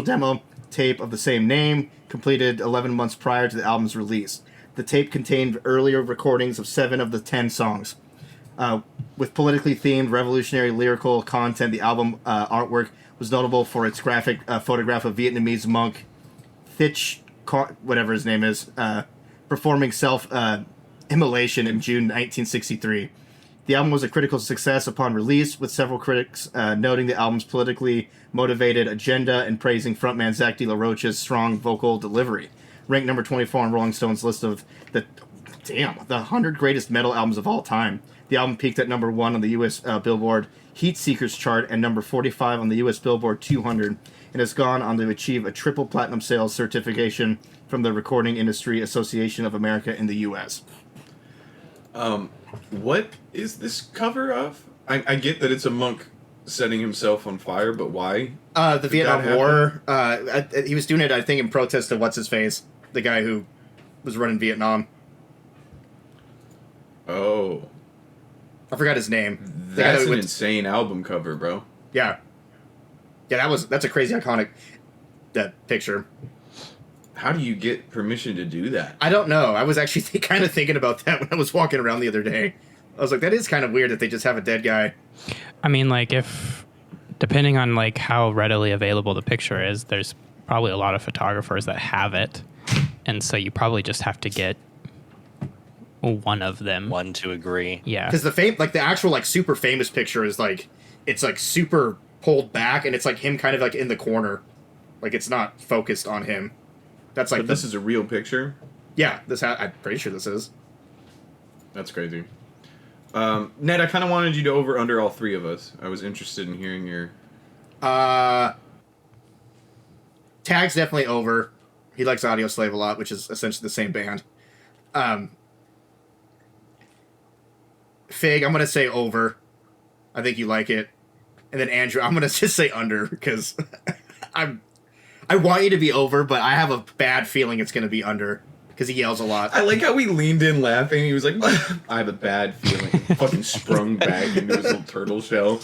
demo tape of the same name, completed 11 months prior to the album's release. The tape contained earlier recordings of 7 of the 10 songs. With politically themed, revolutionary lyrical content, the album artwork was notable for its graphic photograph of Vietnamese monk Thich, whatever his name is, performing self-immolation in June 1963. The album was a critical success upon release, with several critics noting the album's politically motivated agenda and praising frontman Zach De La Rocha's strong vocal delivery. Ranked number 24 on Rolling Stone's list of the 100 greatest metal albums of all time. The album peaked at number 1 on the U.S. Billboard Heat Seekers chart and number 45 on the U.S. Billboard 200, and has gone on to achieve a triple platinum sales certification from the Recording Industry Association of America in the U.S. What is this cover of? I get that it's a monk setting himself on fire, but why? The Vietnam that War. He was doing it, I think, in protest to what's-his-face, the guy who was running Vietnam. Oh, I forgot his name. The guy that's that an went- insane album cover, bro. Yeah. Yeah, that's a crazy iconic picture. How do you get permission to do that? I don't know. I was actually kind of thinking about that when I was walking around the other day. I was like, that is kind of weird that they just have a dead guy. I mean, like depending on like how readily available the picture is, there's probably a lot of photographers that have it, and so you probably just have to get one of them. One to agree. Yeah. Because the actual like super famous picture is like, it's like super pulled back and it's like him kind of like in the corner. Like it's not focused on him. That's like But this is a real picture. yeah. I'm pretty sure this is. That's crazy. Ned, I kind of wanted you to over under all three of us. I was interested in hearing your. Tag's definitely over. He likes Audio Slave a lot, which is essentially the same band. Fig, I'm gonna say over. I think you like it. And then Andrew, I'm gonna just say under because I want you to be over, but I have a bad feeling it's gonna be under. because he yells a lot. I like how he leaned in laughing. He was like, I have a bad feeling. Fucking sprung back into his little turtle shell.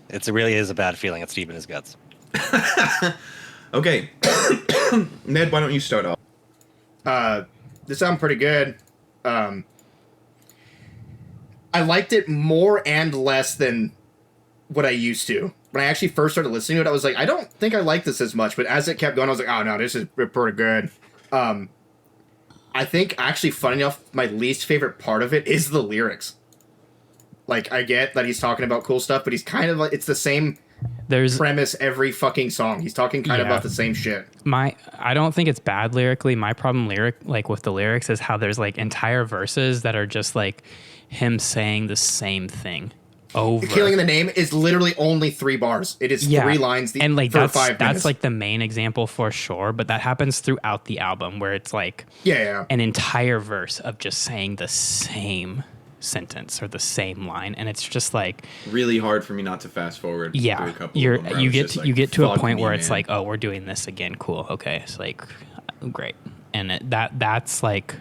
It really is a bad feeling. It's deep in his guts. Okay. Ned, why don't you start off? This sounded pretty good. I liked it more and less than what I used to. When I actually first started listening to it, I was like, I don't think I like this as much. But as it kept going, I was like, oh no, this is pretty good. I think, actually, funny enough, my least favorite part of it is the lyrics. Like, I get that he's talking about cool stuff, but he's kind of like, it's the same premise every fucking song. He's talking kind of about the same shit. I don't think it's bad lyrically. My problem with the lyrics is how there's like entire verses that are just like him saying the same thing over. Killing the Name is literally only 3 bars. It is 3 lines and like for 5 minutes. That's like the main example for sure, but that happens throughout the album where it's like an entire verse of just saying the same sentence or the same line, and it's just like really hard for me not to fast forward. Yeah, through a couple you of them where you get to a fuck point me, where it's man. like, oh, we're doing this again. Cool. Okay, it's like great, and that's like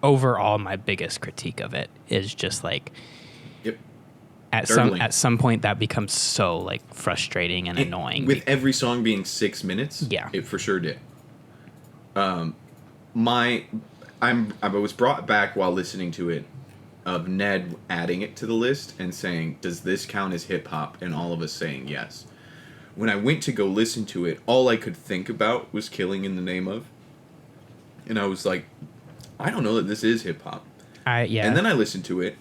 overall my biggest critique of it is just like. Yep. At some point that becomes so like frustrating and annoying. With every song being 6 minutes, it for sure did. I was brought back while listening to it of Ned adding it to the list and saying, does this count as hip hop? And all of us saying yes. When I went to go listen to it, all I could think about was Killing in the Name of. And I was like, I don't know that this is hip hop. And then I listened to it.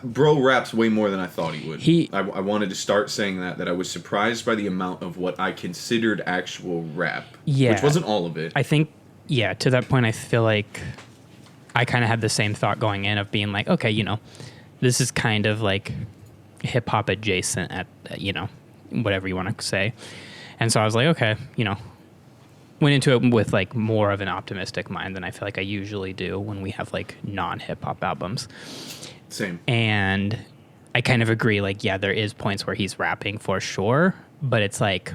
Bro raps way more than I thought he would. I wanted to start saying that I was surprised by the amount of what I considered actual rap. Yeah. Which wasn't all of it. I think, to that point, I feel like I kind of had the same thought going in of being like, okay, this is kind of like hip hop adjacent at, whatever you want to say. And so I was like, okay, went into it with like more of an optimistic mind than I feel like I usually do when we have like non-hip hop albums. Same. And I kind of agree, like, there is points where he's rapping for sure, but it's like,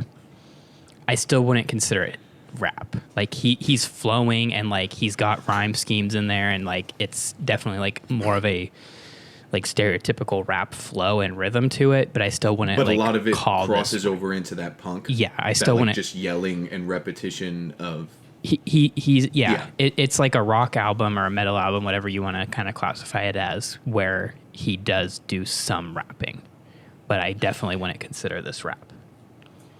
I still wouldn't consider it rap. Like, he's flowing and like he's got rhyme schemes in there, and like it's definitely like more of a like stereotypical rap flow and rhythm to it, but I still wouldn't. But like, a lot of it crosses over into that punk. Yeah, I still wouldn't. Just yelling and repetition of. It's like a rock album or a metal album, whatever you want to kind of classify it as, where he does do some rapping, but I definitely wouldn't consider this rap.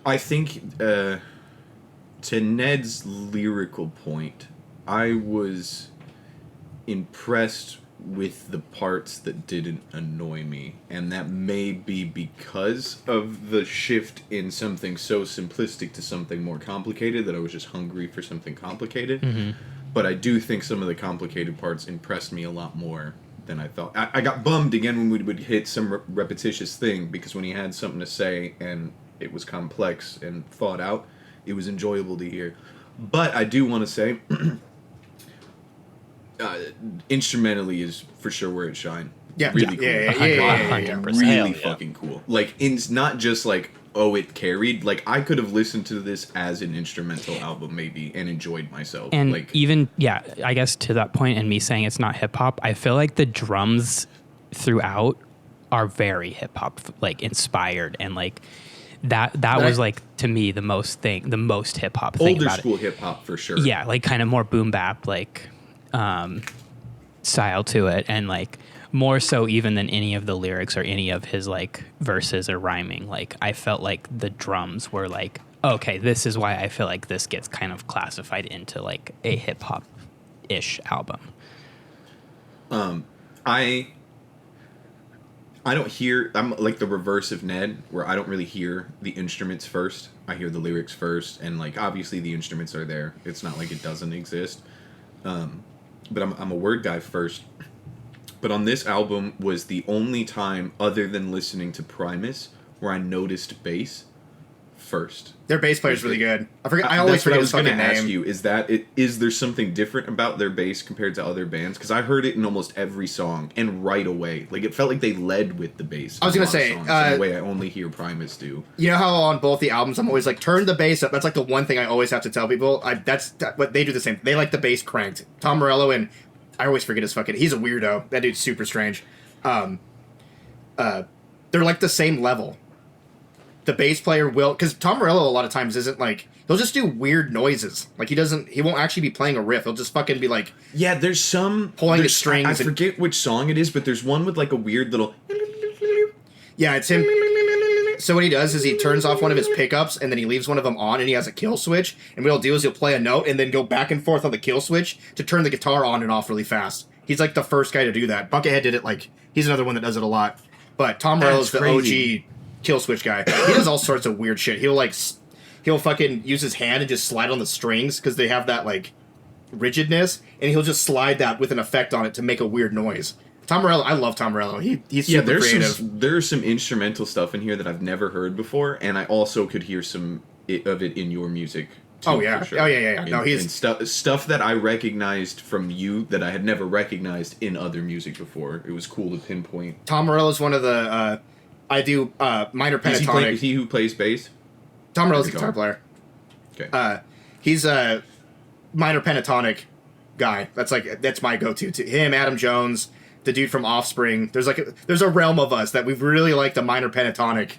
I think to Ned's lyrical point, I was impressed with the parts that didn't annoy me, and that may be because of the shift in something so simplistic to something more complicated that I was just hungry for something complicated. Mm-hmm. But I do think some of the complicated parts impressed me a lot more than I thought. I got bummed again when we would hit some repetitious thing, because when he had something to say and it was complex and thought out, it was enjoyable to hear. But I do want to say instrumentally is for sure where it shined. Yeah, really cool. Yeah. 100%. Really fucking cool. Like, it's not just like, oh, it carried. Like, I could have listened to this as an instrumental album maybe and enjoyed myself. And like, even I guess to that point, and me saying it's not hip hop, I feel like the drums throughout are very hip hop like inspired, and like that was like, to me, the most hip hop thing older about school it. hip hop for sure. Yeah, like kind of more boom bap like style to it, and like more so even than any of the lyrics or any of his like verses or rhyming. Like, I felt like the drums were like, okay, this is why I feel like this gets kind of classified into like a hip hop ish album. I don't hear. I'm like the reverse of Ned, where I don't really hear the instruments first. I hear the lyrics first, and like obviously the instruments are there. It's not like it doesn't exist. But I'm a word guy first. But on this album was the only time, other than listening to Primus, where I noticed bass first. Their bass player's really good. I forget. I That's always what forget I his was going fucking to ask name. you. Is there something different about their bass compared to other bands? Because I heard it in almost every song, and right away, like it felt like they led with the bass. I was in a gonna lot of say, songs, in a way I only hear Primus do. You know how on both the albums I'm always like, turn the bass up. That's like the one thing I always have to tell people. What they do the same. They like the bass cranked. Tom Morello, and I always forget his fucking. He's a weirdo. That dude's super strange. They're like the same level. The bass player will, because Tom Morello a lot of times isn't like, he'll just do weird noises. Like he won't actually be playing a riff. He'll just fucking be like, Yeah, there's some Pulling the strings I and- forget which song it is, but there's one with like a weird little. yeah, it's him. So what he does is he turns off one of his pickups and then he leaves one of them on and he has a kill switch. And what he'll do is he'll play a note and then go back and forth on the kill switch to turn the guitar on and off really fast. He's like the first guy to do that. Buckethead did it like, he's another one that does it a lot. But Tom Morello's the crazy. OG kill switch guy. He does all sorts of weird shit. He'll fucking use his hand and just slide on the strings because they have that like rigidness, and he'll just slide that with an effect on it to make a weird noise. Tom Morello, I love Tom Morello. He's super creative. There's some instrumental stuff in here that I've never heard before, and I also could hear some of it in your music. Too, Oh, yeah. for sure. Oh, yeah. No, he's- and stuff that I recognized from you that I had never recognized in other music before. It was cool to pinpoint. Tom Morello's one of the I do minor Is pentatonic. he who plays bass? Tom Morello's a Guitar. guitar player. Okay. He's a minor pentatonic guy. That's my go-to. To him, Adam Jones, the dude from Offspring. There's a realm of us that we really like the minor pentatonic.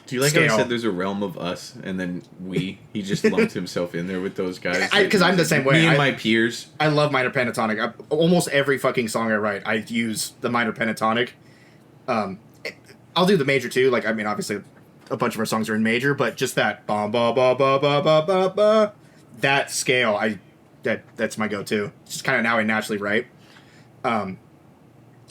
Do you like how scale. I said there's a realm of us, and then he just lumped himself in there with those guys? Because I'm the same way. Me and my peers. I love minor pentatonic. Almost every fucking song I write, I use the minor pentatonic. I'll do the major too. Like, I mean, obviously, a bunch of our songs are in major, but just that ba ba ba ba ba ba ba ba, that scale, that's my go-to. It's just kind of now I naturally write.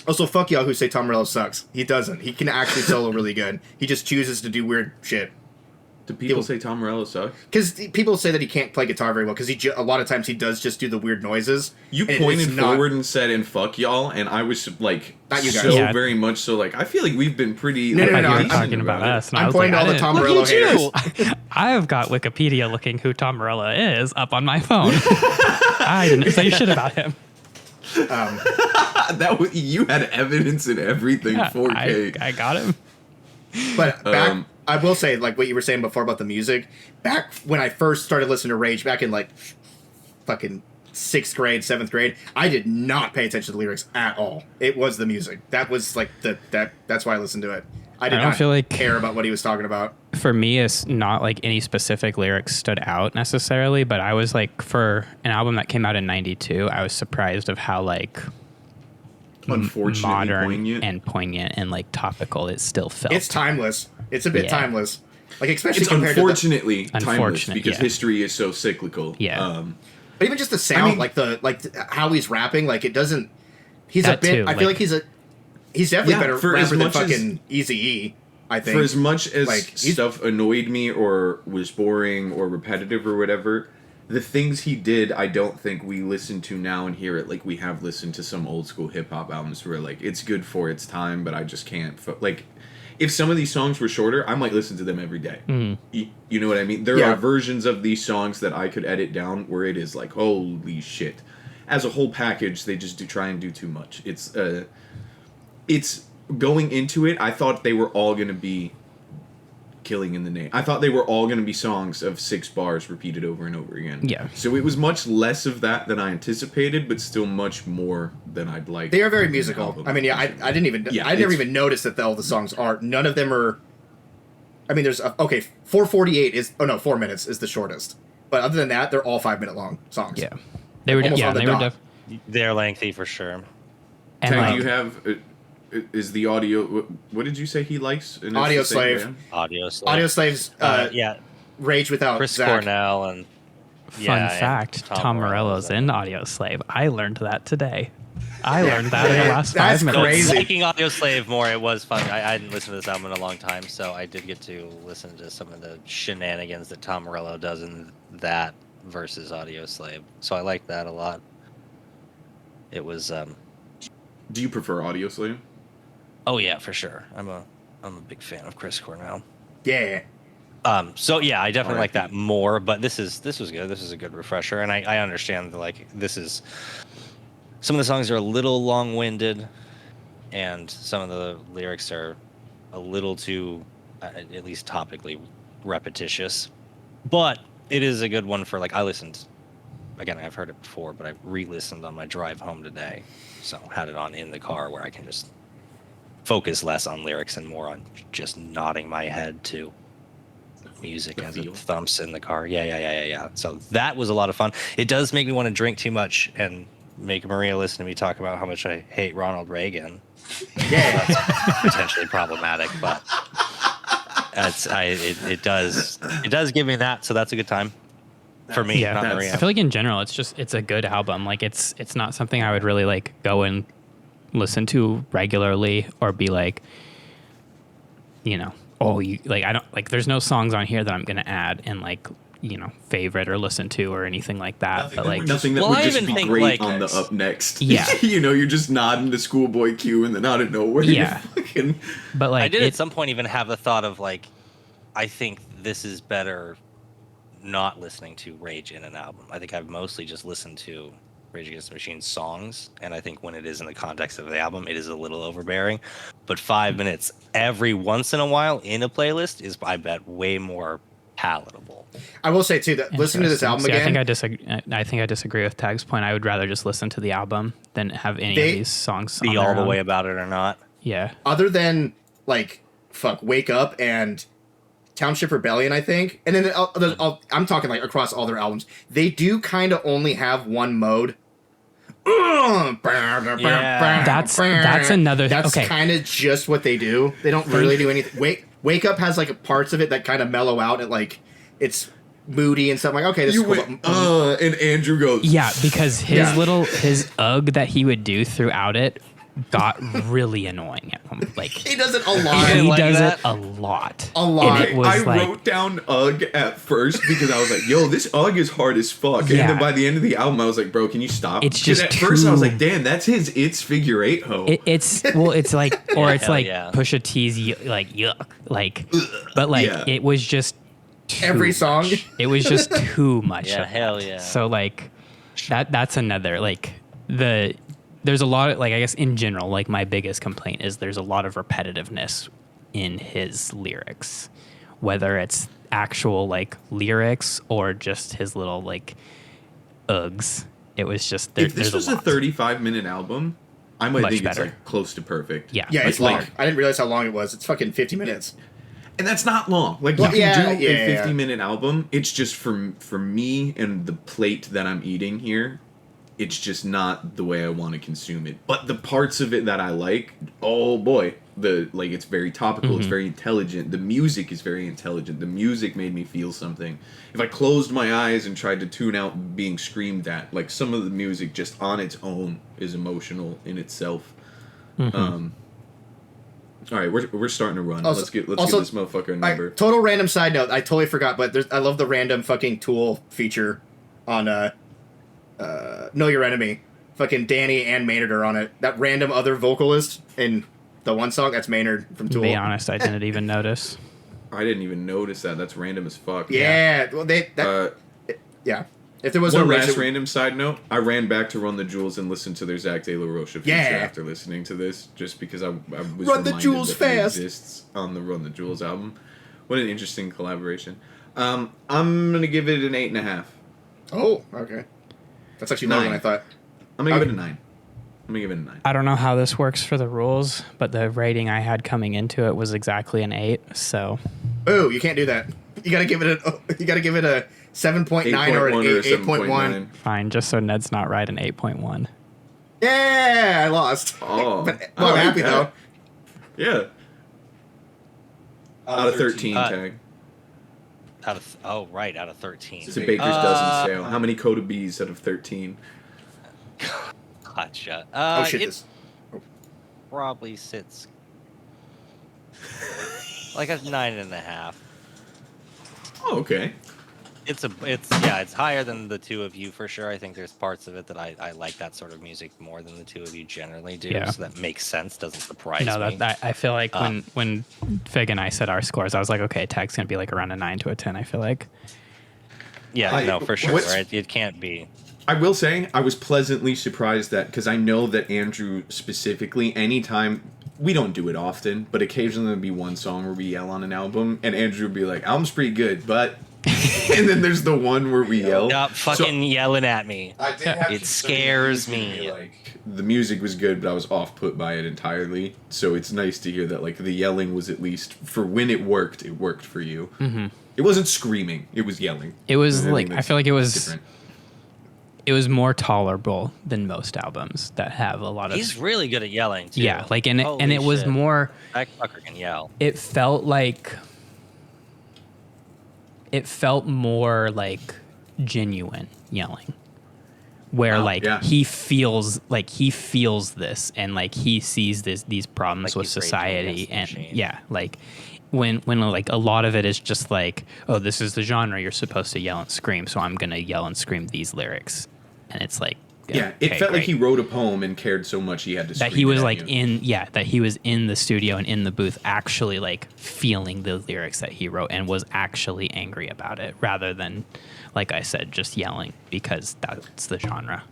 Also, fuck y'all who say Tom Morello sucks. He doesn't. He can actually solo really good. He just chooses to do weird shit. Do people say Tom Morello sucks? Because people say that he can't play guitar very well, because a lot of times he does just do the weird noises. You and pointed it's not- forward and said, "And fuck y'all," and I was like, Not you guys. so Yeah. very much so. Like, I feel like we've been pretty. No, like, no, no, I thought you I'm- were talking about us. And I I'm was pointing like, to all I the Tom didn't- Morello Look at haters. I have got Wikipedia looking who Tom Morello is up on my phone. I didn't say shit about him. that you had evidence and everything. Yeah, 4K. I got him. But back, I will say, like what you were saying before about the music, back when I first started listening to Rage, back in like fucking 6th grade, 7th grade, I did not pay attention to the lyrics at all. It was the music. That was like that's why I listened to it. I did I don't not feel like- care about what he was talking about. For me, it's not like any specific lyrics stood out necessarily, but I was like, for an album that came out in 92, I was surprised of how like Unfortunately, modern poignant. poignant and like topical it still felt. It's timeless. It's a bit Yeah. timeless. Like especially It's compared to unfortunately timeless Unfortunate, because yeah. history is so cyclical. Yeah. but even just the sound, I mean- like how he's rapping, like it doesn't. He's That a bit. too, I feel like- like he's definitely Yeah, better for as rapper than much as- fucking Eazy-E. I think For as much as Like, he's- stuff annoyed me or was boring or repetitive or whatever, the things he did, I don't think we listen to now and hear it like we have listened to some old school hip hop albums where like it's good for its time, but I just can't. Like, if some of these songs were shorter, I might listen to them every day. You know what I mean? There Yeah. are versions of these songs that I could edit down where it is like, holy shit. As a whole package, they just try and do too much. It's going into it, I thought they were all going to be killing in the name. I thought they were all going to be songs of 6 bars repeated over and over again. Yeah. So it was much less of that than I anticipated, but still much more than I'd like. they are very in an musical. album. I mean, yeah, I didn't even. Yeah, I never it's- even noticed that all the songs are. None of them are. I mean, there's 4:48 is. Oh no, 4 minutes is the shortest. But other than that, they're all 5-minute long songs. yeah. They were Almost on the they were dot. They're lengthy for sure. and Tag, like, do you have is the audio? What did you say he likes? And it's Audio the same Slave. band? Audio Slave. Audio Slaves. Yeah, Rage without Chris Zach. Cornell and fun yeah, and fact, Tom Morello's in in Audio Slave. I learned that today. I learned that in the Yeah, last that's 5 minutes. crazy. Liking Audio Slave more, it was fun. I hadn't listened to this album in a long time, so I did get to listen to some of the shenanigans that Tom Morello does in that versus Audio Slave. So I liked that a lot. It was, Do you prefer Audio Slave? oh yeah, for sure. I'm a big fan of Chris Cornell. Yeah. So yeah, I definitely like R.I.P. that more. But this was good. This is a good refresher, and I understand that, like, this is some of the songs are a little long-winded, and some of the lyrics are a little too, at least topically, repetitious. But it is a good one for, like, I listened. Again, I've heard it before, but I re-listened on my drive home today, so had it on in the car where I can just focus less on lyrics and more on just nodding my head to music The as feel. it thumps in the car. Yeah. So that was a lot of fun. It does make me want to drink too much and make Maria listen to me talk about how much I hate Ronald Reagan. Yeah. That's potentially problematic, but it does give me that, so that's a good time for me. Yeah, not that's- Maria. I feel like in general, it's a good album. Like it's not something I would really like go and listen to regularly or be like, you know, oh, you like, I don't like, there's no songs on here that I'm going to add and like, you know, favorite or listen to or anything like that. But like, Nothing that Well, would I just even be think, great like- on the up next. Yeah. You know, you're just nodding to Schoolboy Q, and then out of nowhere, Yeah. you're fucking... but like, I did at some point even have the thought of, like, I think this is better not listening to Rage in an album. I think I've mostly just listened to Rage Against the Machine's songs, and I think when it is in the context of the album, it is a little overbearing. But 5 minutes every once in a while in a playlist is, I bet, way more palatable. I will say too that listening to this album See, again, I think I disagree with Tag's point. I would rather just listen to the album than have any They- of these songs Be on all their the own. way about it or not. Yeah. other than like Wake Up and Township Rebellion, I think, and then I'm talking like across all their albums, they do kind of only have one mode. That's another. That's okay. kind of just what they do. They don't really do anything. Wake Up has like parts of it that kind of mellow out and like it's moody and stuff. Like, okay, this You is cool. went, and Andrew goes, Yeah, because his Yeah. his ugh that he would do throughout it got really annoying at one. Like He does it a didn't lot. he like does that? it a lot. A lot. And it was I like, wrote down Ugg at first because I was like, yo, this Ugg is hard as fuck. Yeah. And then by the end of the album, I was like, bro, can you stop? It's 'Cause just at first I was too- like, damn, that's his It's Figure Eight hoe. it's like, or Yeah, it's hell like yeah. Pusha T's like yuck, like, but like Yeah. it was just too Every song? much. It was just too much. Yeah, of hell that. yeah. So like that's another like there's a lot of like I guess in general like my biggest complaint is there's a lot of repetitiveness in his lyrics, whether it's actual like lyrics or just his little like uggs. It was just if this there's was a lot. 35-minute album, I might Much think better. it's like close to perfect. Yeah. Yeah, it's Like- long. I didn't realize how long it was. It's fucking 50 minutes. And that's not long. Like Well, you can yeah, do yeah, a yeah. 50-minute album. It's just for me and the plate that I'm eating here. It's just not the way I want to consume it. But the parts of it that I like, oh boy, it's very topical. It's very intelligent. The music is very intelligent. The music made me feel something. If I closed my eyes and tried to tune out being screamed at, like some of the music just on its own is emotional in itself. All right, we're starting to run. Also- let's get also- this motherfucker a All number. right, total random side note. I totally forgot, but I love the random fucking Tool feature on Know Your Enemy. Fucking Danny and Maynard are on it. That random other vocalist in the one song, that's Maynard from To Tool. be honest, I didn't even notice. I didn't even notice that. That's random as fuck. Yeah, well, yeah. If there was One no last Rage, random side note: I ran back to Run the Jewels and listened to their Zach De La Rocha feature Yeah. after listening to this, just because I was Run the reminded Jewels that fast. It exists on the Run the Jewels album. What an interesting collaboration. I'm gonna give it an 8.5. Oh, okay. That's actually lower than 9. I thought. I'm gonna give it a 9. I'm gonna give it a 9. I don't know how this works for the rules, but the rating I had coming into it was exactly an 8. So Ooh, you can't do that. You gotta give it a 7.9 or an 8.1. fine, just so Ned's not right, an 8.1. Yeah, I lost. Oh, But, I well, I'm like happy that. though. Yeah. Out of 13 Uh, tag. Out of 13. It's a baker's dozen sale. How many Coda B's out of 13? Gotcha. Oh shit! It This. probably sits like a 9.5. Oh, okay. it's higher than the two of you for sure. I think there's parts of it that I like that sort of music more than the two of you generally do. Yeah. So that makes sense. Doesn't surprise No, me. that I feel like when Fig and I said our scores, I was like, okay, Tag's gonna be like around a 9 to a 10. I feel like. Yeah, no, for sure. what's- Right? It can't be. I will say I was pleasantly surprised that, because I know that Andrew specifically, anytime, we don't do it often, but occasionally there'll be one song where we yell on an album, and Andrew would be like, album's pretty good, but... and then there's the one where we yell. Stop fucking yelling at me. I did have It scares me. Like, the music was good, but I was off put by it entirely. So it's nice to hear that, like, the yelling was at least, for when it worked for you. Mm-hmm. It wasn't screaming, it was yelling. It was And like, I feel like it was... different. It was more tolerable than most albums that have a lot of. He's really good at yelling too. Yeah, like and Holy it was shit. more. That fucker can yell. It felt like. It felt more like genuine yelling, where Oh, like yeah. he feels this and like he sees these problems Like with he's raging society against the and machine. yeah, like when like a lot of it is just like, oh, this is the genre you're supposed to yell and scream, so I'm gonna yell and scream these lyrics, and it's like Yeah, it okay, felt like great. he wrote a poem and cared so much he had to That scream he was it at like you. that he was in the studio and in the booth actually like feeling the lyrics that he wrote and was actually angry about it rather than, like I said, just yelling because that's the genre.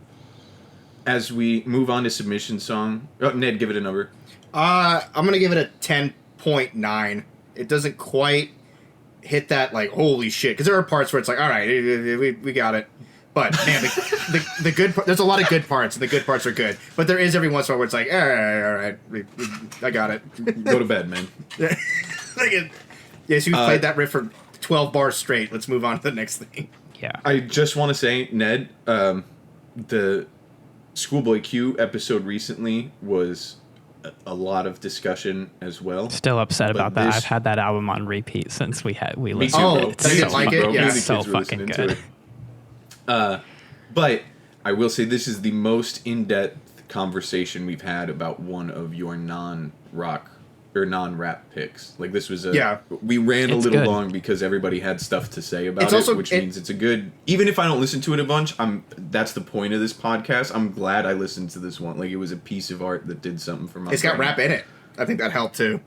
As we move on to submission song, Ned, give it a number. I'm gonna give it a 10.9. It doesn't quite hit that like holy shit, because there are parts where it's like, all right, we got it. But man, the good there's a lot of good parts, and the good parts are good. But there is every once in a while where it's like, all right, I got it. Go to bed, man. Yes, you played that riff for 12 bars straight. Let's move on to the next thing. Yeah. I just want to say, Ned, the Schoolboy Q episode recently was a lot of discussion as well. Still upset But about that. this- I've had that album on repeat since we Me too, listened. Oh, bro. It's you didn't so like it? fucking- Yeah. It's so Kids were fucking listening to good. it. But I will say this is the most in-depth conversation we've had about one of your non-rock or non-rap picks. Like this was we ran a It's little good. long because everybody had stuff to say about It's it, also- which means it's a good. Even if I don't listen to it a bunch, that's the point of this podcast. I'm glad I listened to this one. Like it was a piece of art that did something for my. It's got brain. rap in it. I think that helped too.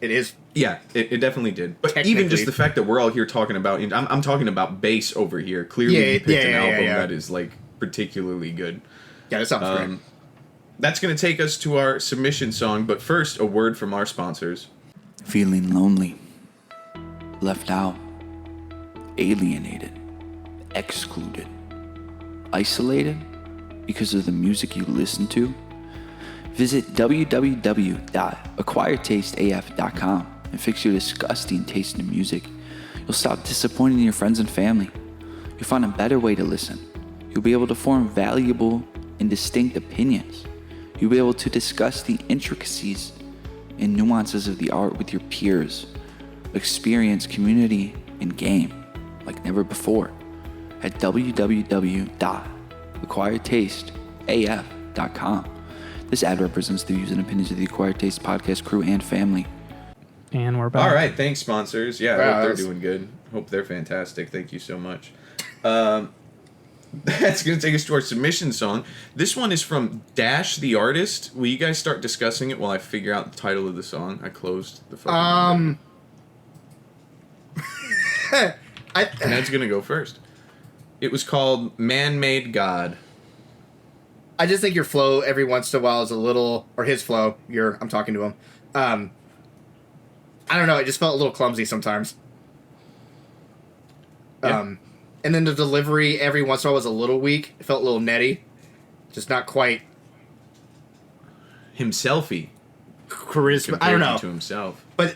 It is. Yeah, it definitely did. But even Technically. just the fact that we're all here talking about, I'm talking about bass over here. Clearly, Yeah, you picked an yeah, album yeah. that is like particularly good. Yeah, that sounds great. That's going to take us to our submission song, but first, a word from our sponsors. Feeling lonely, left out, alienated, excluded, isolated because of the music you listen to? Visit www.acquiretasteaf.com and fix your disgusting taste in music. You'll stop disappointing your friends and family. You'll find a better way to listen. You'll be able to form valuable and distinct opinions. You'll be able to discuss the intricacies and nuances of the art with your peers. Experience community and game like never before at www.acquiretasteaf.com. This ad represents the views and opinions of the Acquired Taste podcast crew and family. And we're back. All right, thanks, sponsors. Yeah, I Wow, hope they're that's- doing good. Hope they're fantastic. Thank you so much. That's going to take us to our submission song. This one is from Dash the Artist. Will you guys start discussing it while I figure out the title of the song? I closed the fucking Ned's going to go first. It was called Man-Made God. I just think your flow every once in a while is a little, or his flow. I'm talking to him. I don't know. It just felt a little clumsy sometimes. Yeah. And then the delivery every once in a while was a little weak. It felt a little netty, just not quite Himselfy. charisma. I don't know. To himself. But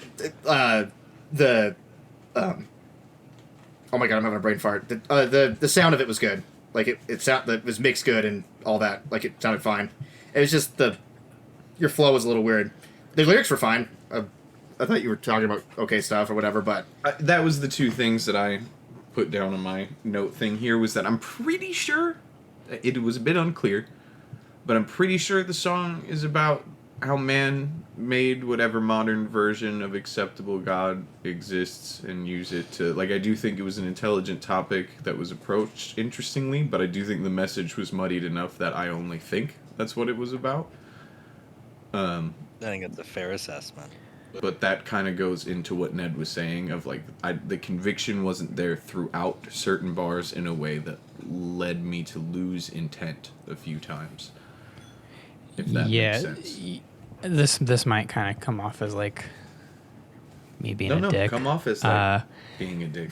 oh my god, I'm having a brain fart. The sound of it was good. Like it was mixed good and all that. Like it sounded fine. It was just your flow was a little weird. The lyrics were fine. I thought you were talking about okay stuff or whatever, but That was the two things that I put down on my note thing here, was that I'm pretty sure it was a bit unclear, but I'm pretty sure the song is about how man made whatever modern version of acceptable God exists and use it to, like, I do think it was an intelligent topic that was approached interestingly, but I do think the message was muddied enough that I only think that's what it was about. I think it's a fair assessment. But that kind of goes into what Ned was saying of, like, the conviction wasn't there throughout certain bars in a way that led me to lose intent a few times. If that makes sense. This might kind of come off as like me being a dick. Come off as like being a dick.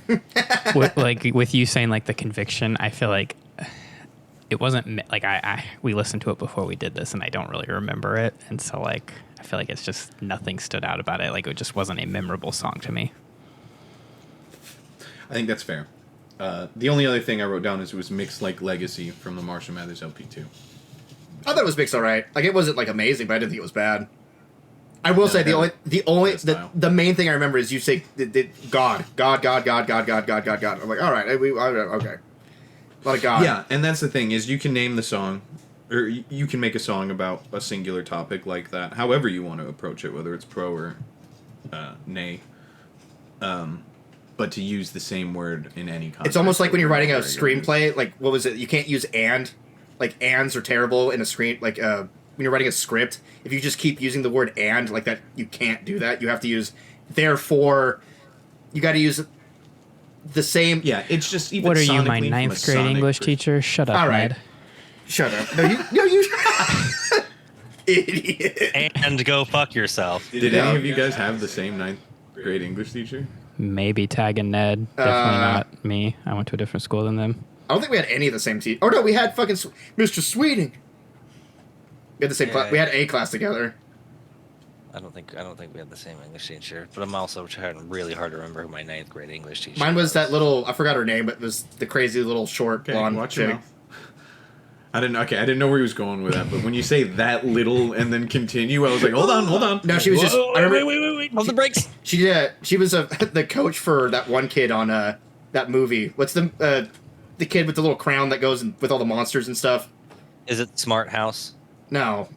with you saying like the conviction, I feel like it wasn't like we listened to it before we did this, and I don't really remember it, and so like I feel like it's just nothing stood out about it. Like it just wasn't a memorable song to me. I think that's fair. The only other thing I wrote down is it was mixed like Legacy from the Marshall Mathers LP2. I thought it was mixed all right. Like, it wasn't like amazing, but I didn't think it was bad. I will say the main thing I remember is you say God. I'm like, all right, okay. A lot of God. Yeah, and that's the thing is you can name the song, or you can make a song about a singular topic like that, however you want to approach it, whether it's pro or nay. But to use the same word in any context. It's almost like when you're writing a screenplay. Like, what was it? You can't use and. Like, ands are terrible in a screen. Like, when you're writing a script, if you just keep using the word and like that, you can't do that. You have to use therefore. You got to use the same. Yeah, it's just even. What are you, my sonically ninth from a grade sonic English teacher? Shut up, All right. Ned. Shut up. No, you. Idiot. And go fuck yourself. Did any of you guys have the same ninth grade English teacher? Maybe Tag and Ned. Definitely not me. I went to a different school than them. I don't think we had any of the same team. Oh no, we had fucking Mr. Sweeting. We had the same class. We had a class together. I don't think we had the same English teacher, but I'm also trying really hard to remember who my ninth grade English teacher. Mine was that little. I forgot her name, but it was the crazy little short blonde watch your chick. mouth. I didn't know where he was going with that, but when you say that little and then continue, I was like, hold on. No, she was just. I remember, Wait! Hold the brakes. She was the coach for that one kid on that movie. What's the kid with the little crown that goes with all the monsters and stuff? Is it Smart House? No.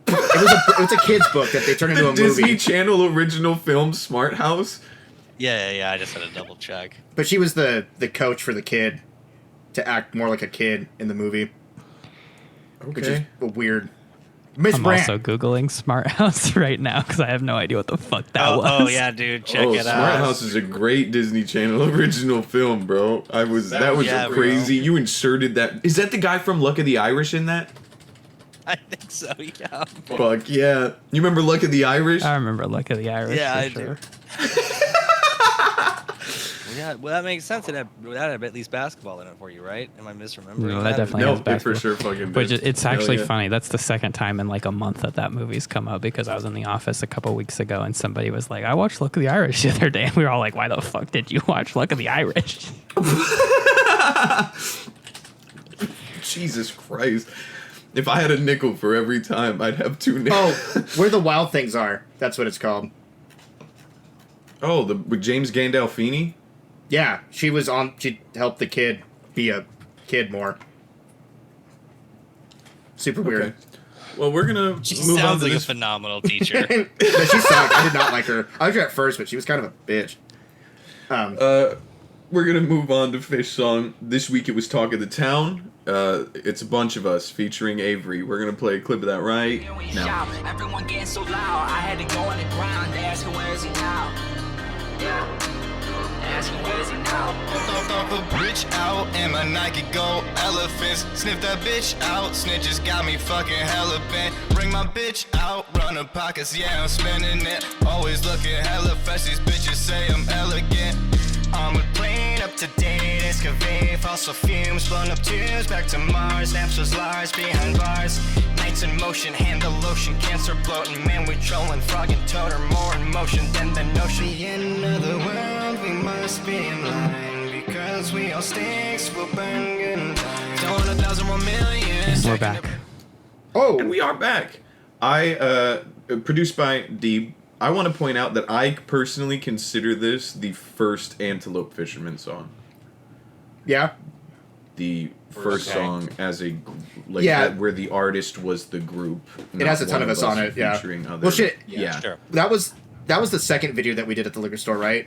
It was a kid's book that they turned into a Disney movie. Channel original film Smart House. Yeah. I just had to double check. But she was the coach for the kid to act more like a kid in the movie. Which is weird. Miss I'm Brandt. also Googling Smart House right now because I have no idea what the fuck that was. Oh yeah, dude, check it out. Smart House is a great Disney Channel original film, bro. That was crazy. Bro. You inserted that. Is that the guy from Luck of the Irish in that? I think so, yeah. Fuck yeah. You remember Luck of the Irish? I remember Luck of the Irish. Yeah, I sure. do. Yeah, well, that makes sense. It had at least basketball in it for you, right? Am I misremembering? No, that definitely has No, it basketball. for sure fucking But did. it's actually Hell yeah. funny. That's the second time in like a month that movie's come up because I was in the office a couple weeks ago and somebody was like, I watched Luck of the Irish the other day. And we were all like, why the fuck did you watch Luck of the Irish? Jesus Christ. If I had a nickel for every time, I'd have 2 nickels. Oh, Where the Wild Things Are. That's what it's called. Oh, with James Gandolfini? Yeah, she helped the kid be a kid more. Super weird. Okay. Well, we're gonna She move on sounds to like a this. phenomenal teacher. No, she sucked. I did not like her. I liked her at first, but she was kind of a bitch. We're gonna move on to Fish Song. This week it was Talk of the Town. It's a bunch of us featuring Avery. We're gonna play a clip of that right now. Everyone getting so loud, I had to go on the ground. They asking where is he now? Yeah. Asking where is he now? Off a bridge out and my Nike Go elephants. Sniff that bitch out, snitches got me fucking hella bent. Bring my bitch out, run her pockets, yeah, I'm spending it. Always looking hella fresh, these bitches say I'm elegant. I'm a plane up to date, excavate fossil fumes, blown up tubes, back to Mars, Napsters Lars, behind bars. Nights in motion, hand the lotion, cancer bloating, man we trolling, frog and toad are more in motion than the notion. The end of the world, we must be in line, because we all sticks will burn good in time. Don't want 1,000 more million. We're back. Oh, And we are back. Produced by Deeb. I want to point out that I personally consider this the first Antelope Fisherman song. yeah. the first Okay. song as a like Yeah. where the artist was the group. It has a not ton one of us on it, yeah. Featuring other, Well, shit. Yeah. Sure. That was the second video that we did at the liquor store, right?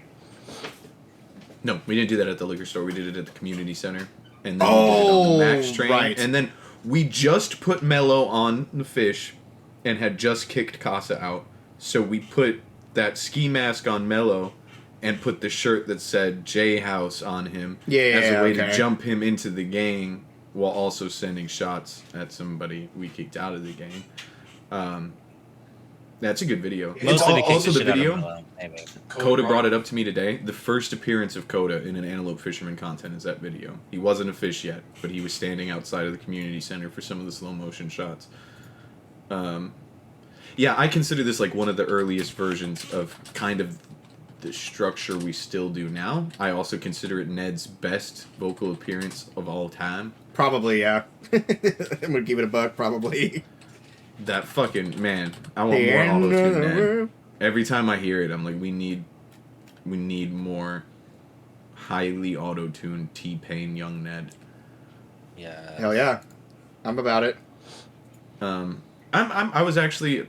No, we didn't do that at the liquor store. We did it at the community center, and then we did it on the Max train, right. and then we just put Mello on the Fish, and had just kicked Casa out. So we put that ski mask on Mello, and put the shirt that said J House on him as a way to okay. jump him into the gang while also sending shots at somebody we kicked out of the gang. That's a good video. Mostly to kick Also the the shit out of video. Mello, maybe. Coda brought it up to me today. The first appearance of Coda in an Antelope Fisherman content is that video. He wasn't a fish yet, but he was standing outside of the community center for some of the slow motion shots. Yeah, I consider this like one of the earliest versions of kind of the structure we still do now. I also consider it Ned's best vocal appearance of all time. Probably, yeah. I'm gonna give it a buck, probably. That fucking man, I want more auto-tune Ned. Every time I hear it, I'm like, we need more highly auto-tuned T-Pain Young Ned. Yeah. Hell yeah, I'm about it. I was actually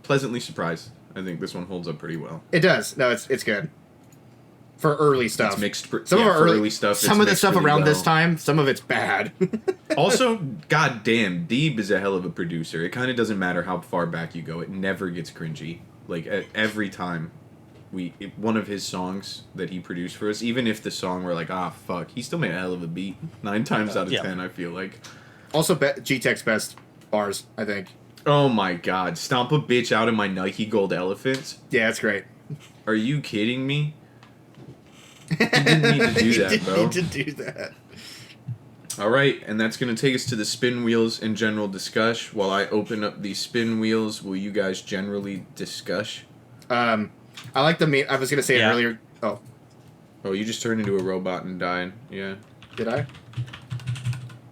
pleasantly surprised. I think this one holds up pretty well. It does. No, it's good for early stuff. It's mixed. Some of yeah, our for early stuff. Some it's of the mixed stuff really around well. this time, some of it's bad. Also, goddamn, Deeb is a hell of a producer. It kind of doesn't matter how far back you go; it never gets cringy. Like every time, one of his songs that he produced for us, even if the song were like, ah, fuck, he still made a hell of a beat. 9 times out of 10, I feel like. Also, G-Tech's best bars, I think. Oh my god, stomp a bitch out of my Nike Gold Elephants. Yeah, that's great. Are you kidding me? You didn't need to do that, didn't bro. need to do that. All right, and that's going to take us to the spin wheels and general discuss. While I open up the spin wheels, will you guys generally discuss? I like the I was gonna say it earlier. Oh, you just turned into a robot and died. Yeah. did I?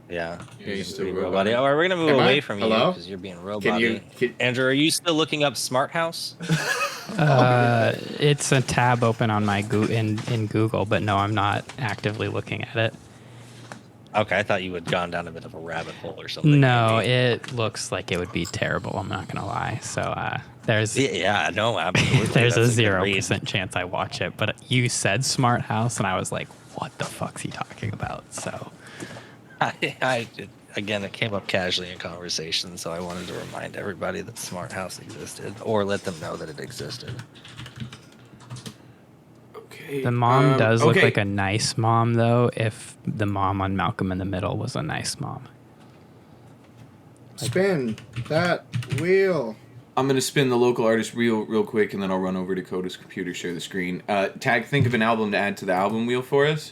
Yeah. Yeah, you still Pretty robot. robot-y. All right, we're gonna move Am I? away from you Hello? because you're being robot. Can Andrew, are you still looking up Smart House? It's a tab open on my in Google, but no, I'm not actively looking at it. Okay, I thought you had gone down a bit of a rabbit hole or something. No, maybe. it looks like it would be terrible. I'm not gonna lie. So there's Yeah, no, absolutely. there's That's a good read. 0% chance I watch it. But you said Smart House, and I was like, what the fuck's he talking about? So Again, it came up casually in conversation, so I wanted to remind everybody that Smart House existed, or let them know that it existed. Okay. the mom does look okay. like a nice mom, though. If the mom on Malcolm in the Middle was a nice mom. Spin that wheel. I'm going to spin the local artist real quick, and then I'll run over to Coda's computer, share the screen. Tag, think of an album to add to the album wheel for us.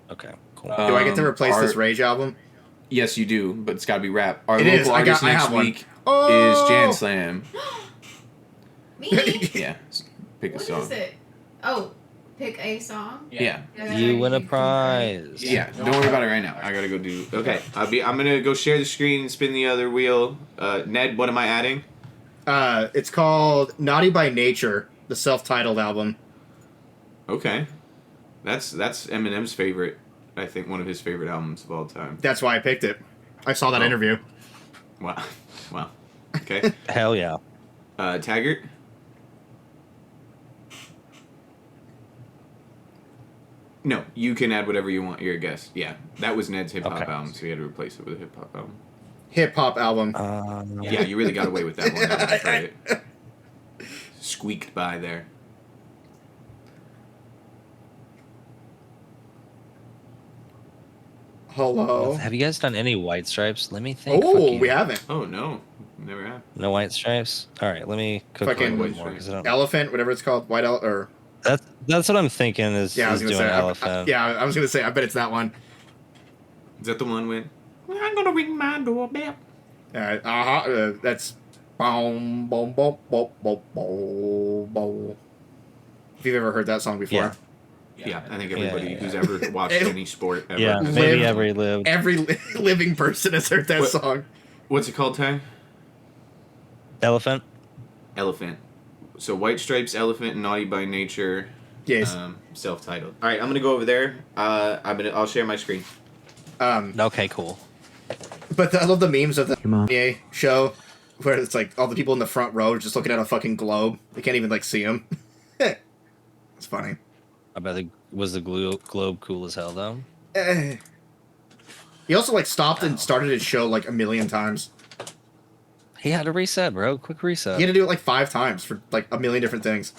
Okay, cool. Do I get to replace this our- Rage album? Yes, you do, but it's got to be rap. Our It local is. I artist next have one. week Oh! is Jan Slam. Me? Yeah, pick a What song. is it? Oh, pick a song? Yeah. You win a prize. Yeah, don't worry about it right now. I gotta go do. Okay, I'm gonna go share the screen and spin the other wheel. Ned, what am I adding? It's called Naughty by Nature, the self-titled album. Okay, that's Eminem's favorite. I think one of his favorite albums of all time. That's why I picked it. I saw that Oh. interview. Wow, wow. Okay, Hell yeah. Taggart. No, you can add whatever you want. You're a guest. Yeah, that was Ned's hip hop Okay. album, so he had to replace it with a hip hop album. Hip-hop album. Yeah, you really got away with that one. Now that I tried it. Squeaked by there. Hello. Have you guys done any White Stripes? Let me think. Oh, Fuck you. we haven't. Oh no, never have. No White Stripes? All right, let me cook Fucking one White more. 'Cause I don't- Elephant, whatever it's called. White or That's what I'm thinking is, yeah, I was is gonna doing say. Elephant. Yeah, I was gonna say. I bet it's that one. Is that the one with? I'm gonna ring my doorbell. That's boom, boom, boom, boom, boom, boom, boom. If you've ever heard that song before, Yeah, I think everybody who's ever watched any sport ever. Yeah, Lived- maybe every lived. every living person has heard that What- song. What's it called, Tag? Elephant? Elephant. So White Stripes, Elephant, and Naughty by Nature. Yes. Self-titled. All right, I'm gonna go over there. I'll share my screen. Okay, cool. But I love the memes of the Kanye show where it's like all the people in the front row are just looking at a fucking globe. They can't even like see him. It's funny. I bet was the globe cool as hell though. He also like stopped and started his show like a million times. He had to reset, bro. Quick reset. He had to do it like 5 times for like a million different things.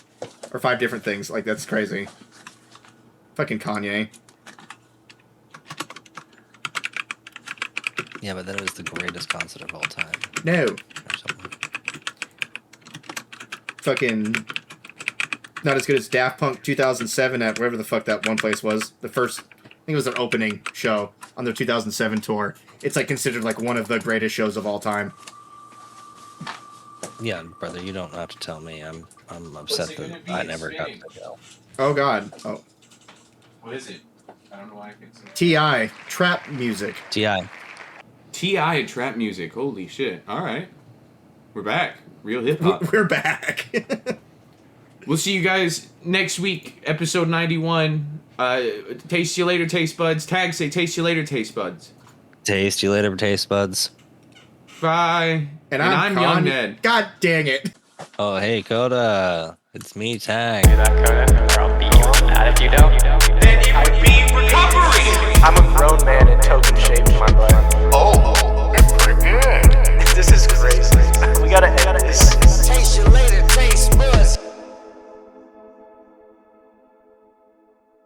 Or 5 different things. Like, that's crazy. Fucking Kanye. Yeah, but then it was the greatest concert of all time. No. Or something. Fucking... Not as good as Daft Punk 2007 at wherever the fuck that one place was. The first... I think it was their opening show on their 2007 tour. It's like considered like one of the greatest shows of all time. Yeah, brother, you don't have to tell me. I'm upset that I never got to go. Oh god. Oh. What is it? I don't know why I can say. T.I. Trap music. T.I. T.I. trap music. Holy shit. All right. We're back. Real hip hop. We're back. We'll see you guys next week, episode 91. Taste you later, taste buds. Tag say taste you later, taste buds. Taste you later, taste buds. Bye. And I'm Young Ned. God dang it. Oh, hey, Coda. It's me, Tag. Do that, Coda, or I'll beat you on that if you don't.